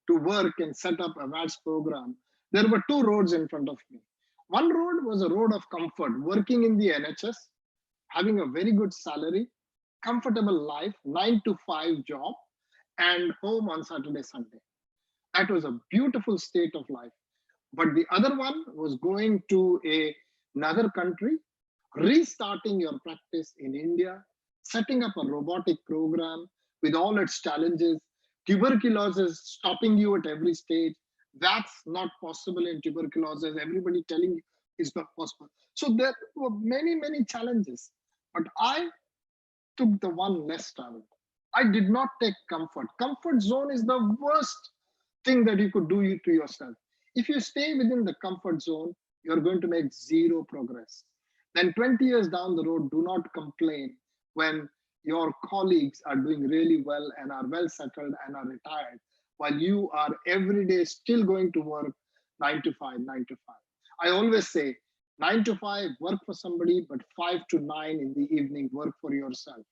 to work and set up a VATS program, there were two roads in front of me. One road was a road of comfort, working in the NHS, having a very good salary, comfortable life, 9 to 5 job, and home on Saturday, Sunday. That was a beautiful state of life. But the other one was going to another country, restarting your practice in India, setting up a robotic program with all its challenges, tuberculosis stopping you at every stage. That's not possible in tuberculosis. Everybody telling you it's not possible. So there were many, many challenges. But I took the one less traveled. I did not take comfort. Comfort zone is the worst thing that you could do to yourself. If you stay within the comfort zone, you're going to make zero progress. Then 20 years down the road, do not complain when your colleagues are doing really well and are well settled and are retired, while you are every day still going to work 9 to 5, 9 to 5. I always say 9 to 5, work for somebody, but 5 to 9 in the evening, work for yourself.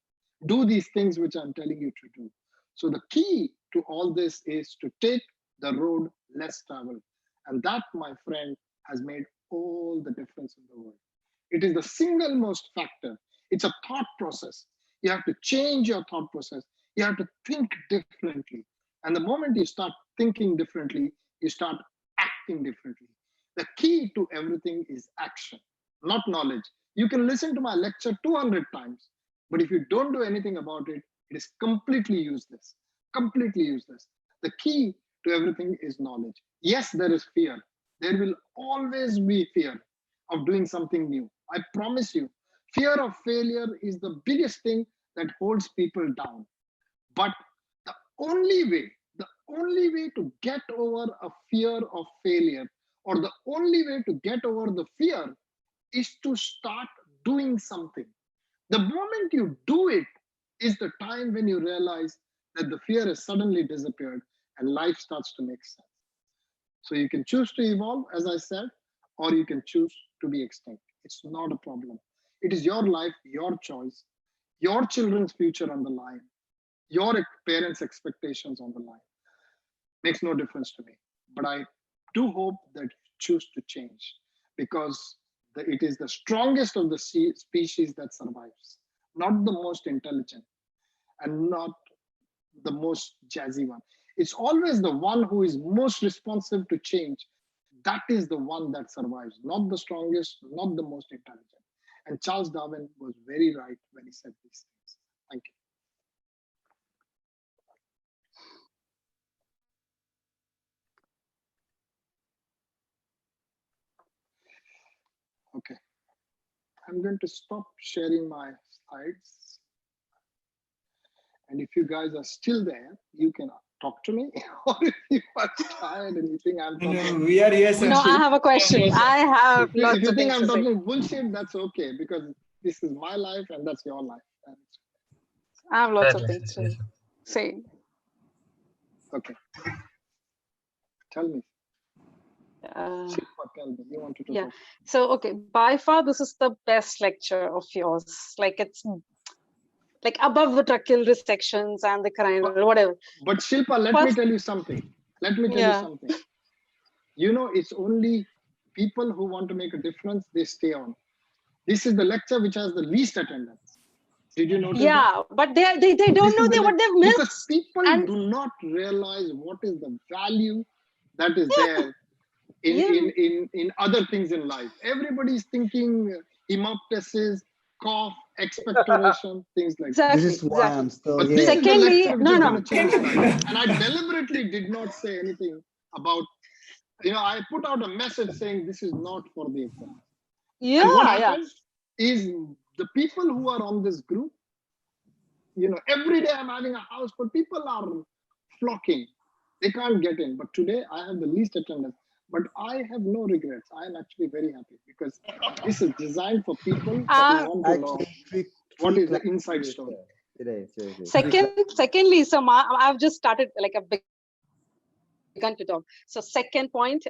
Do these things which I'm telling you to do. So the key to all this is to take the road less traveled. And that, my friend, has made all the difference in the world. It is the single most factor. It's a thought process. You have to change your thought process. You have to think differently. And the moment you start thinking differently, you start acting differently. The key to everything is action, not knowledge. You can listen to my lecture 200 times, but if you don't do anything about it, it is completely useless. Completely useless. The key to everything is knowledge. Yes, there is fear. There will always be fear of doing something new. I promise you, fear of failure is the biggest thing that holds people down. But the only way to get over a fear of failure, or the only way to get over the fear, is to start doing something. The moment you do it is the time when you realize that the fear has suddenly disappeared and life starts to make sense. So you can choose to evolve, as I said, or you can choose to be extinct. It's not a problem. It is your life, your choice, your children's future on the line, your parents' expectations on the line. Makes no difference to me. But I do hope that you choose to change, because it is the strongest of the species that survives, not the most intelligent and not the most jazzy one. It's always the one who is most responsive to change. That is the one that survives, not the strongest, not the most intelligent. And Charles Darwin was very right when he said these things. Thank you. Okay. I'm going to stop sharing my slides. And if you guys are still there, you can talk to me. Or if you are tired and you think I'm talking, no, we are here, sir. No, I have a question. I have lots if you of think things I'm to say. talking bullshit, that's okay, because this is my life and that's your life. I have lots of things to say. Okay. Tell me. Uh, Tell me. You wanted to yeah. talk. So, okay, by far, this is the best lecture of yours. Like, it's like above the tracheal resections and the cranial, whatever. But Shilpa, let me tell you something. Let me tell you something. You know, it's only people who want to make a difference, they stay on. This is the lecture which has the least attendance. Did you notice that? But they don't know what they've missed. Because people do not realize what is the value that is there in other things in life. Everybody's thinking hemoptysis, cough, expectoration, things like that. This is why I'm still But here. this is the Secondly, lecture which is going to change life. And I deliberately did not say anything about, I put out a message saying this is not for the exam. And what happens is the people who are on this group, every day I'm having a house, but people are flocking. They can't get in. But today I have the least attendance. But I have no regrets. I am actually very happy, because this is designed for people who want to know what is the inside story. Today, Secondly, so I've just started, like, I've begun to talk. So second point,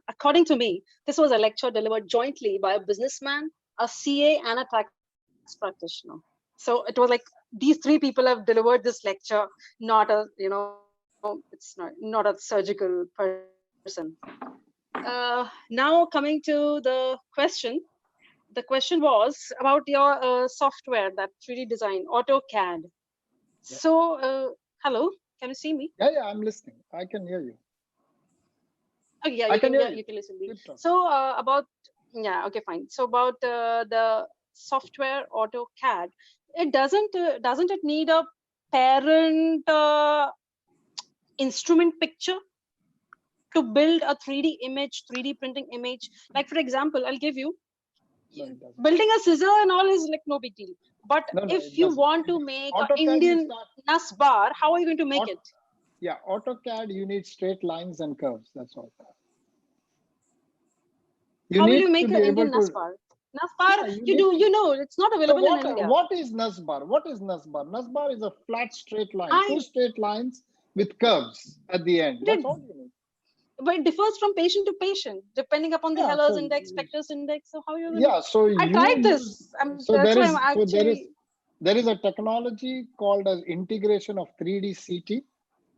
according to me, this was a lecture delivered jointly by a businessman, a CA, and a tax practitioner. So it was like these three people have delivered this lecture, not a, it's not a surgical person. Now coming to the question was about your software, that 3D design, AutoCAD. So, hello. Can you see me? Yeah, I'm listening. I can hear you. Oh, yeah, I you can can. hear Yeah, you. you can listen to me. Keep talking. So about yeah, okay, fine. So about the software AutoCAD, it doesn't it need a parent instrument picture to build a 3D image, 3D printing image? Like for example, I'll give you No, it doesn't. building a scissor and all is like no big deal. But No, if it you doesn't. want to make an AutoCAD, you Indian start. NAS bar, how are you going to make it? Yeah, AutoCAD, you need straight lines and curves. That's all. You How will you need to make be an able Indian NAS to. bar? NAS bar, Yeah, you you need do, to. you know, it's not So available in India. what is NASBAR? What is NASBAR? NASBAR is a flat straight line, two I straight lines with curves at the end. That's did, all you need. but it differs from patient to patient, depending upon the Yeah. Heller's index, Spector's index. So how are you going to? Yeah. So I you tried use. this. So That's there why I'm is. So actually. there is a technology called as integration of 3D CT.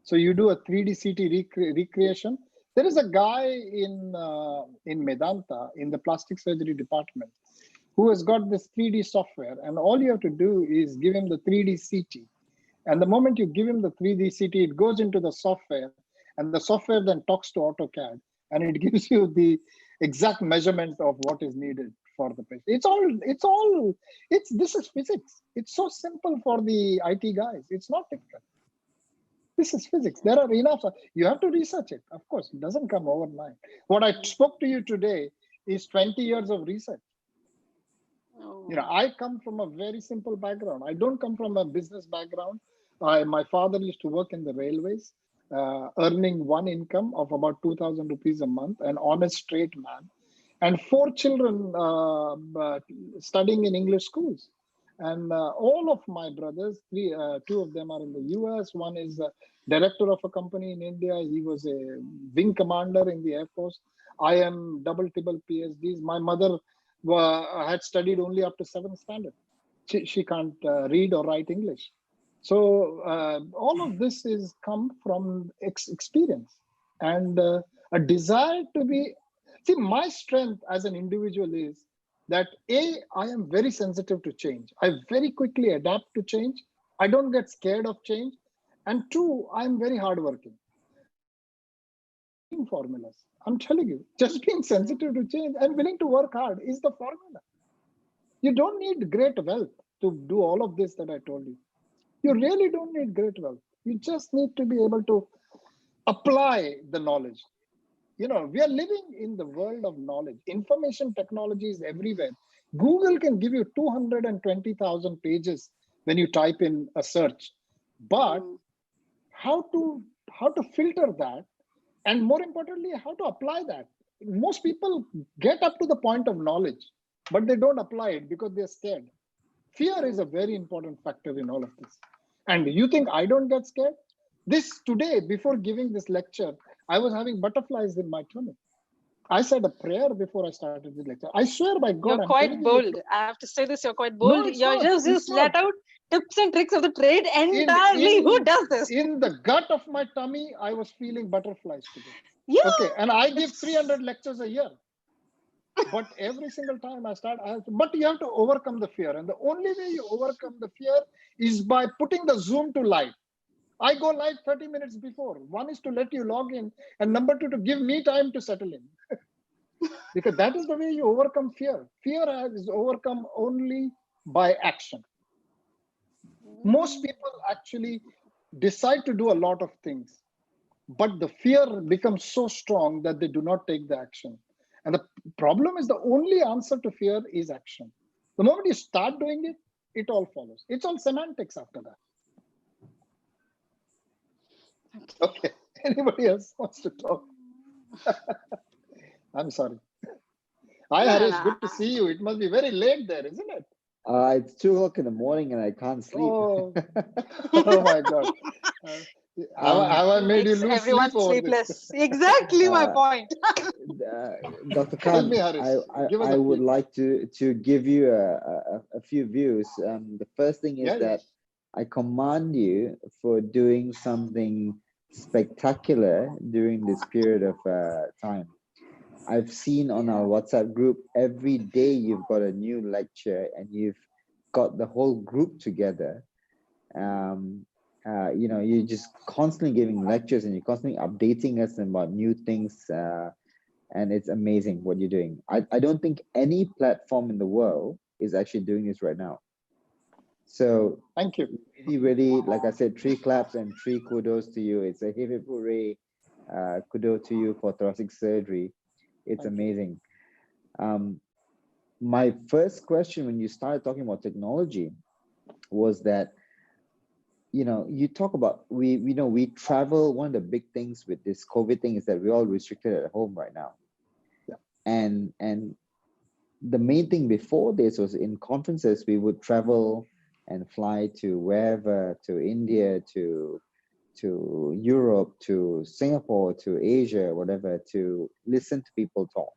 So you do a 3D CT recreation. There is a guy in Medanta in the plastic surgery department who has got this 3D software, and all you have to do is give him the 3D CT. And the moment you give him the 3D CT, it goes into the software, and the software then talks to AutoCAD, and it gives you the exact measurement of what is needed for the patient. This is physics. It's so simple for the IT guys. It's not difficult. This is physics. There are enough. You have to research it. Of course, it doesn't come overnight. What I spoke to you today is 20 years of research. I come from a very simple background. I don't come from a business background. My father used to work in the railways, earning one income of about 2,000 rupees a month, an honest straight man, and four children studying in English schools. And all of my brothers, two of them are in the US. One is a director of a company in India. He was a wing commander in the Air Force. I am double PhDs. My mother had studied only up to 7th standard. She can't read or write English. So all of this is come from experience and a desire to be. See, my strength as an individual is that I am very sensitive to change. I very quickly adapt to change. I don't get scared of change. And two, I'm very hardworking. Formulas. I'm telling you, just being sensitive to change and willing to work hard is the formula. You don't need great wealth to do all of this that I told you. You really don't need great wealth. You just need to be able to apply the knowledge. We are living in the world of knowledge. Information technology is everywhere. Google can give you 220,000 pages when you type in a search. But how to filter that, and more importantly, how to apply that? Most people get up to the point of knowledge, but they don't apply it because they're scared. Fear is a very important factor in all of this. And you think I don't get scared? This today, before giving this lecture, I was having butterflies in my tummy. I said a prayer before I started the lecture. I swear by God, You're I'm telling quite you the bold. truth. I have to say this. You're quite No, bold. it's You're not. just It's not. let out tips and tricks of the trade In entirely. Who does this? in the gut of my tummy, I was feeling butterflies today. Yeah. Okay, and I give 300 lectures a year. But every single time but you have to overcome the fear. And the only way you overcome the fear is by putting the Zoom to live. I go live 30 minutes before. One is to let you log in, and number two, to give me time to settle in. Because that is the way you overcome fear. Fear is overcome only by action. Most people actually decide to do a lot of things, but the fear becomes so strong that they do not take the action. And the problem is the only answer to fear is action. The moment you start doing it, it all follows. It's all semantics after that. Okay. Anybody else wants to talk? I'm sorry. Hi, Harish. Good to see you. It must be very late there, isn't it? It's 2 o'clock in the morning and I can't sleep. Oh my God. Have I made you lose sleep over sleepless. this? Exactly my point. Dr. Tell Khan, me, Harish. Give us I a would peek. like to give you a few views. The first thing is that I commend you for doing something spectacular during this period of time. I've seen on our WhatsApp group, every day you've got a new lecture and you've got the whole group together. you're just constantly giving lectures and you're constantly updating us about new things. And it's amazing what you're doing. I don't think any platform in the world is actually doing this right now. So thank you. Really, really, like I said, 3 claps and 3 kudos to you. It's a hip hip hooray, kudos to you for thoracic surgery. It's amazing. My first question when you started talking about technology was that, you talk about we travel. One of the big things with this COVID thing is that we're all restricted at home right now. Yeah. And the main thing before this was in conferences, we would travel and fly to wherever, to India, to Europe, to Singapore, to Asia, whatever, to listen to people talk.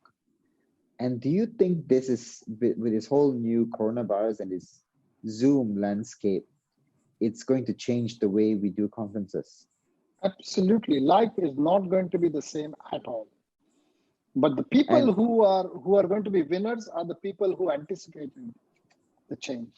And do you think this is, with this whole new coronavirus and this Zoom landscape, it's going to change the way we do conferences? Absolutely. Life is not going to be the same at all. But the people who are going to be winners are the people who anticipated the change.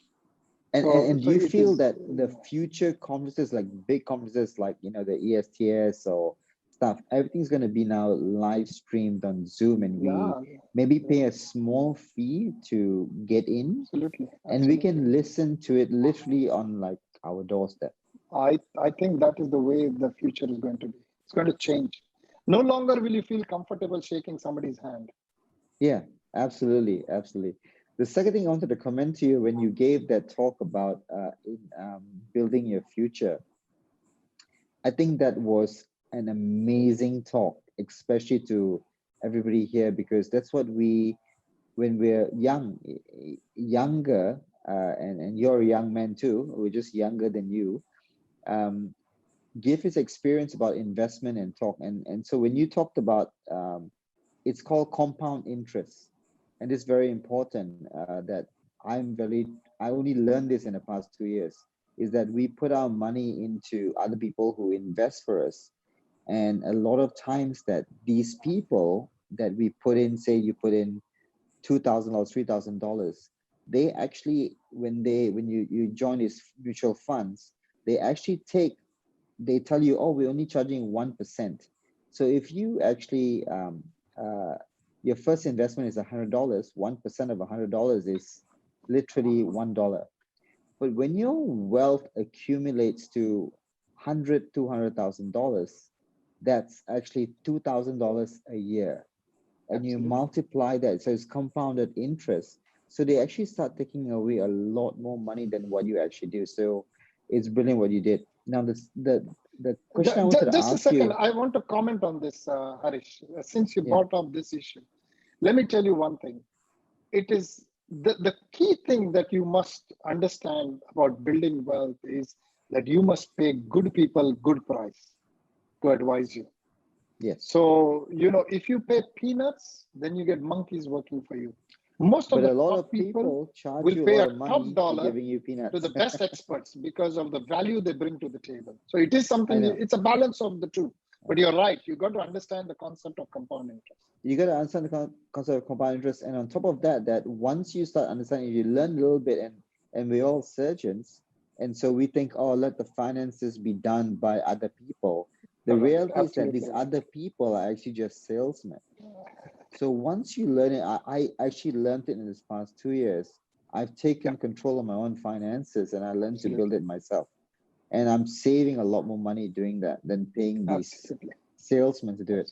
And do you feel that the future conferences, like big conferences like, the ESTS or stuff, everything's going to be now live streamed on Zoom, and we maybe pay a small fee to get in? Absolutely. And we can listen to it literally on like our doorstep. I think that is the way the future is going to be. It's going to change. No longer will you feel comfortable shaking somebody's hand. Yeah, absolutely. Absolutely. The second thing I wanted to comment to you when you gave that talk about building your future, I think that was an amazing talk, especially to everybody here, because that's what when we're younger, and you're a young man too, we're just younger than you, give his experience about investment and talk. And so when you talked about, it's called compound interest. And it's very important that I only learned this in the past 2 years, is that we put our money into other people who invest for us. And a lot of times that these people that we put in, say you put in $2,000, $3,000, they actually, when you join these mutual funds, they tell you, oh, we're only charging 1%. So if you actually, your first investment is $100, 1% of $100 is literally $1. But when your wealth accumulates to $100,000, $200,000, that's actually $2,000 a year. And you multiply that, so it's compounded interest. So they actually start taking away a lot more money than what you actually do. So it's brilliant what you did. Now, the question I wanted to ask you. Just a second, I want to comment on this, Harish. Since you brought up this issue, let me tell you one thing. It is the key thing that you must understand about building wealth is that you must pay good people good price to advise you. Yes. So, if you pay peanuts, then you get monkeys working for you. Most of the top people will pay a top dollar to the best experts because of the value they bring to the table. So it is something, it's a balance of the two. But you're right, you got to understand the concept of compound interest. You got to understand the concept of compound interest. And on top of that, that once you start understanding, you learn a little bit, and we're all surgeons. And so we think, oh, let the finances be done by other people. The reality is that these other people are actually just salesmen. So once you learn it, I actually learned it in this past 2 years. I've taken control of my own finances, and I learned to build it myself. And I'm saving a lot more money doing that than paying these salesmen to do it.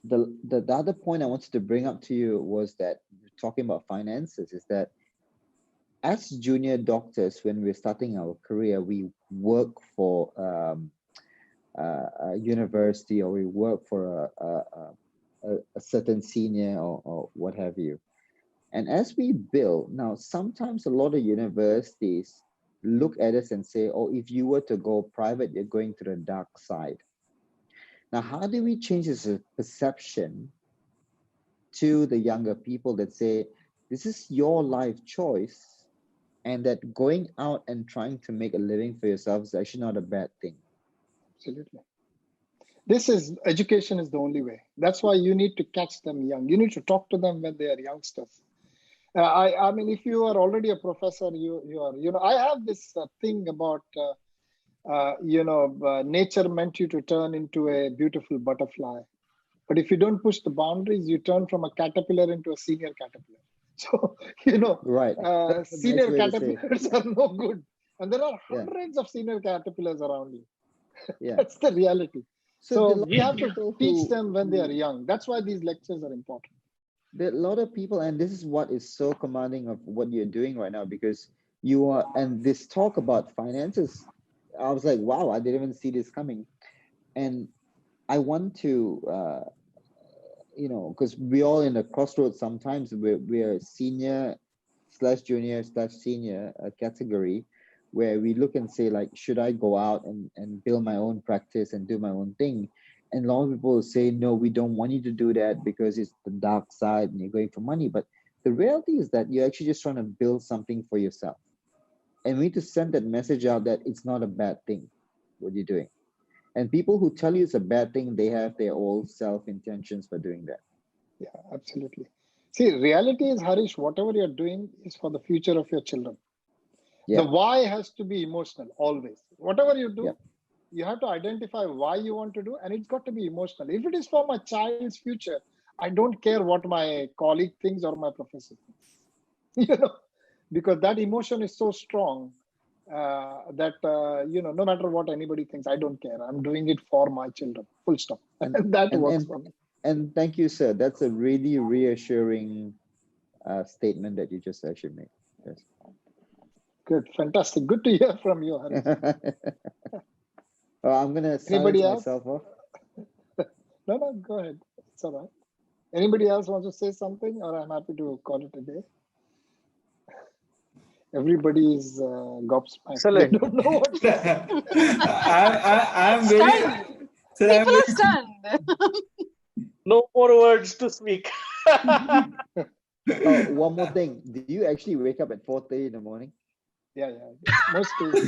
The other point I wanted to bring up to you was that, talking about finances, is that as junior doctors, when we're starting our career, we work for a university, or we work for a certain senior or what have you. And as we build, now sometimes a lot of universities look at us and say, oh, if you were to go private, you're going to the dark side. Now, how do we change this perception to the younger people that say, this is your life choice, and that going out and trying to make a living for yourself is actually not a bad thing? Absolutely. Education is the only way. That's why you need to catch them young. You need to talk to them when they are youngsters. I mean, if you are already a professor, I have this thing about nature meant you to turn into a beautiful butterfly. But if you don't push the boundaries, you turn from a caterpillar into a senior caterpillar. So, Right. That's a nice senior way to say it. caterpillars are no good. And there are Yeah. hundreds of senior caterpillars around you. Yeah. That's the reality. So So we have to people teach them when they are young. That's why these lectures are important. There are a lot of people, and this is what is so commanding of what you're doing right now, because you are, and this talk about finances, I was like, wow, I didn't even see this coming. And I want to, because we're all in a crossroads sometimes. We're senior slash junior slash senior category, where we look and say, like, should I go out and build my own practice and do my own thing? And a lot of people say, no, we don't want you to do that because it's the dark side and you're going for money. But the reality is that you're actually just trying to build something for yourself. And we need to send that message out that it's not a bad thing, what you're doing. And people who tell you it's a bad thing, they have their old self-intentions for doing that. Yeah, absolutely. See, reality is, Harish, whatever you're doing is for the future of your children. Yeah. The why has to be emotional, always. Whatever you do, you have to identify why you want to do, and it's got to be emotional. If it is for my child's future, I don't care what my colleague thinks or my professor thinks. Because that emotion is so strong that, no matter what anybody thinks, I don't care. I'm doing it for my children, full stop. And that works for me. And thank you, sir. That's a really reassuring statement that you just actually made. Yes. Good, fantastic. Good to hear from you, Harish. I'm going to silence myself off. No, go ahead. It's all right. Anybody else wants to say something, or I'm happy to call it a day? Everybody is gobsmacked. Excellent. They don't know what to say. I'm very... People are stunned. No more words to speak. One more thing. Do you actually wake up at 4:30 in the morning? Yeah. Most days.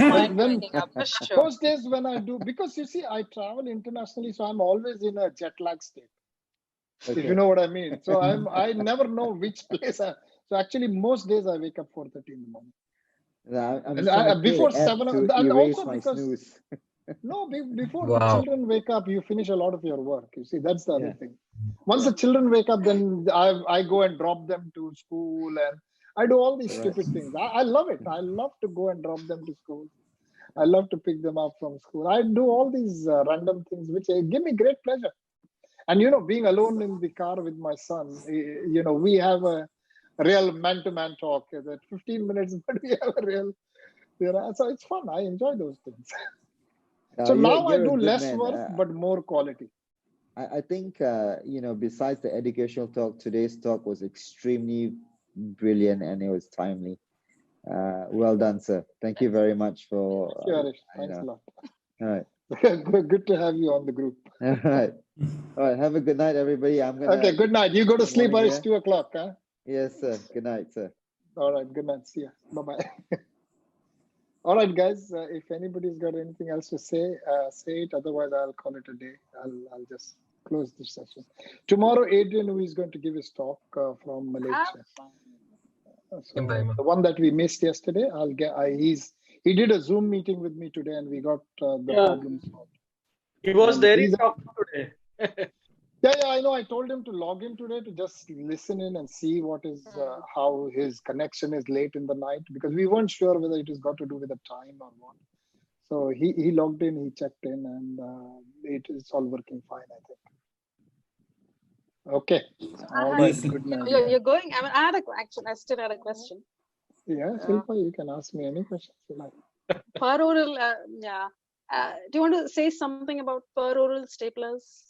Most days when I do, because you see, I travel internationally, so I'm always in a jet lag state. Okay. If you know what I mean. So I never know which place. So actually, most days I wake up 4:30 in the morning. Before 7, and also because snooze. No, before the children wake up, you finish a lot of your work. You see, that's the other thing. Once the children wake up, then I go and drop them to school, and I do all these stupid things. I love it. I love to go and drop them to school. I love to pick them up from school. I do all these random things which give me great pleasure. And being alone in the car with my son, we have a real man-to-man talk. That 15 minutes, but we have a real, so it's fun. I enjoy those things. So now I do less work, but more quality. I think, besides the educational talk, today's talk was extremely brilliant and it was timely. Well done, sir. Thank you very much for... Thank you, Harish. Thanks a lot. All right. Good to have you on the group. All right. Have a good night, everybody. Okay, good night. You go to sleep, Harish, 2 o'clock, huh? Yes, sir. Good night, sir. All right. Good night. See ya. Bye-bye. All right, guys. If anybody's got anything else to say, say it. Otherwise, I'll call it a day. I'll just close this session. Tomorrow, Adrian, who is going to give his talk from Malaysia. So the one that we missed yesterday, he did a Zoom meeting with me today, and we got the problem solved. He was there in talk today. Yeah, I know. I told him to log in today to just listen in and see what is how his connection is late in the night, because we weren't sure whether it has got to do with the time or what. So he logged in, he checked in, and it is all working fine, I think. Okay. All right. Good night. You're going. I still had a question. Yeah, Shilpa, you can ask me any questions you like. Per oral, do you want to say something about per oral staplers?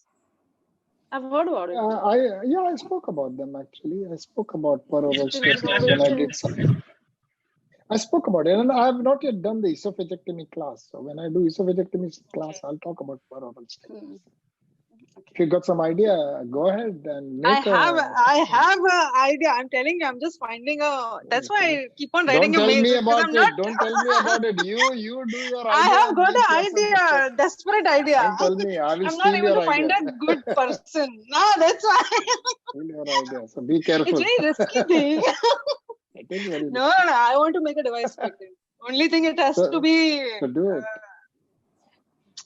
I've heard about it. I spoke about them actually. I spoke about per oral staplers when I did something. I spoke about it, and I have not yet done the esophagectomy class. So when I do esophagectomy class, I'll talk about per oral staplers. If you got some idea, go ahead and make I have an idea. I'm telling you, I'm just finding a. That's why I keep on writing Don't a tell mail. me about it. Don't tell me about it. You do your idea. I have got an idea, desperate idea. Don't tell me. I will I'm not able to find a good person. No, that's why. Steal your idea. So be careful. It's very risky thing. No. I want to make a device patent. Only thing it has to be. So do it.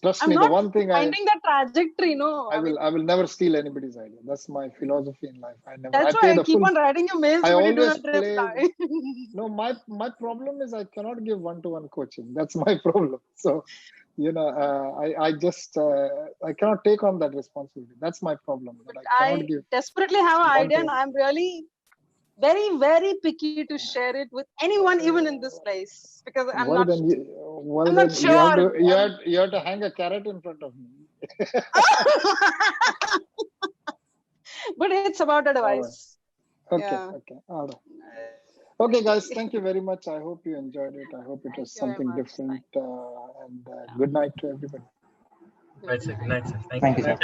Trust I'm me, the not one thing finding the trajectory, no. I will never steal anybody's idea. That's my philosophy in life. I That's why pay I the keep full. on writing you mails, I but you do always not play. reply. No, my problem is I cannot give one-to-one coaching. That's my problem. So, I just I cannot take on that responsibility. That's my problem. That But I cannot I give desperately have an idea, and one-to-one. I'm really very, very picky to share it with anyone, even in this place, because I'm Well not, then, I'm not you have sure. to you have to hang a carrot in front of me. But it's about All right. advice. Okay. Yeah. Okay. All right. Okay, guys. Thank you very much. I hope you enjoyed it. I hope it Thank was you very something much. different. And Yeah. good night to everybody. Good Right, sir. night. Good night, sir. Thank Thank you. you, sir.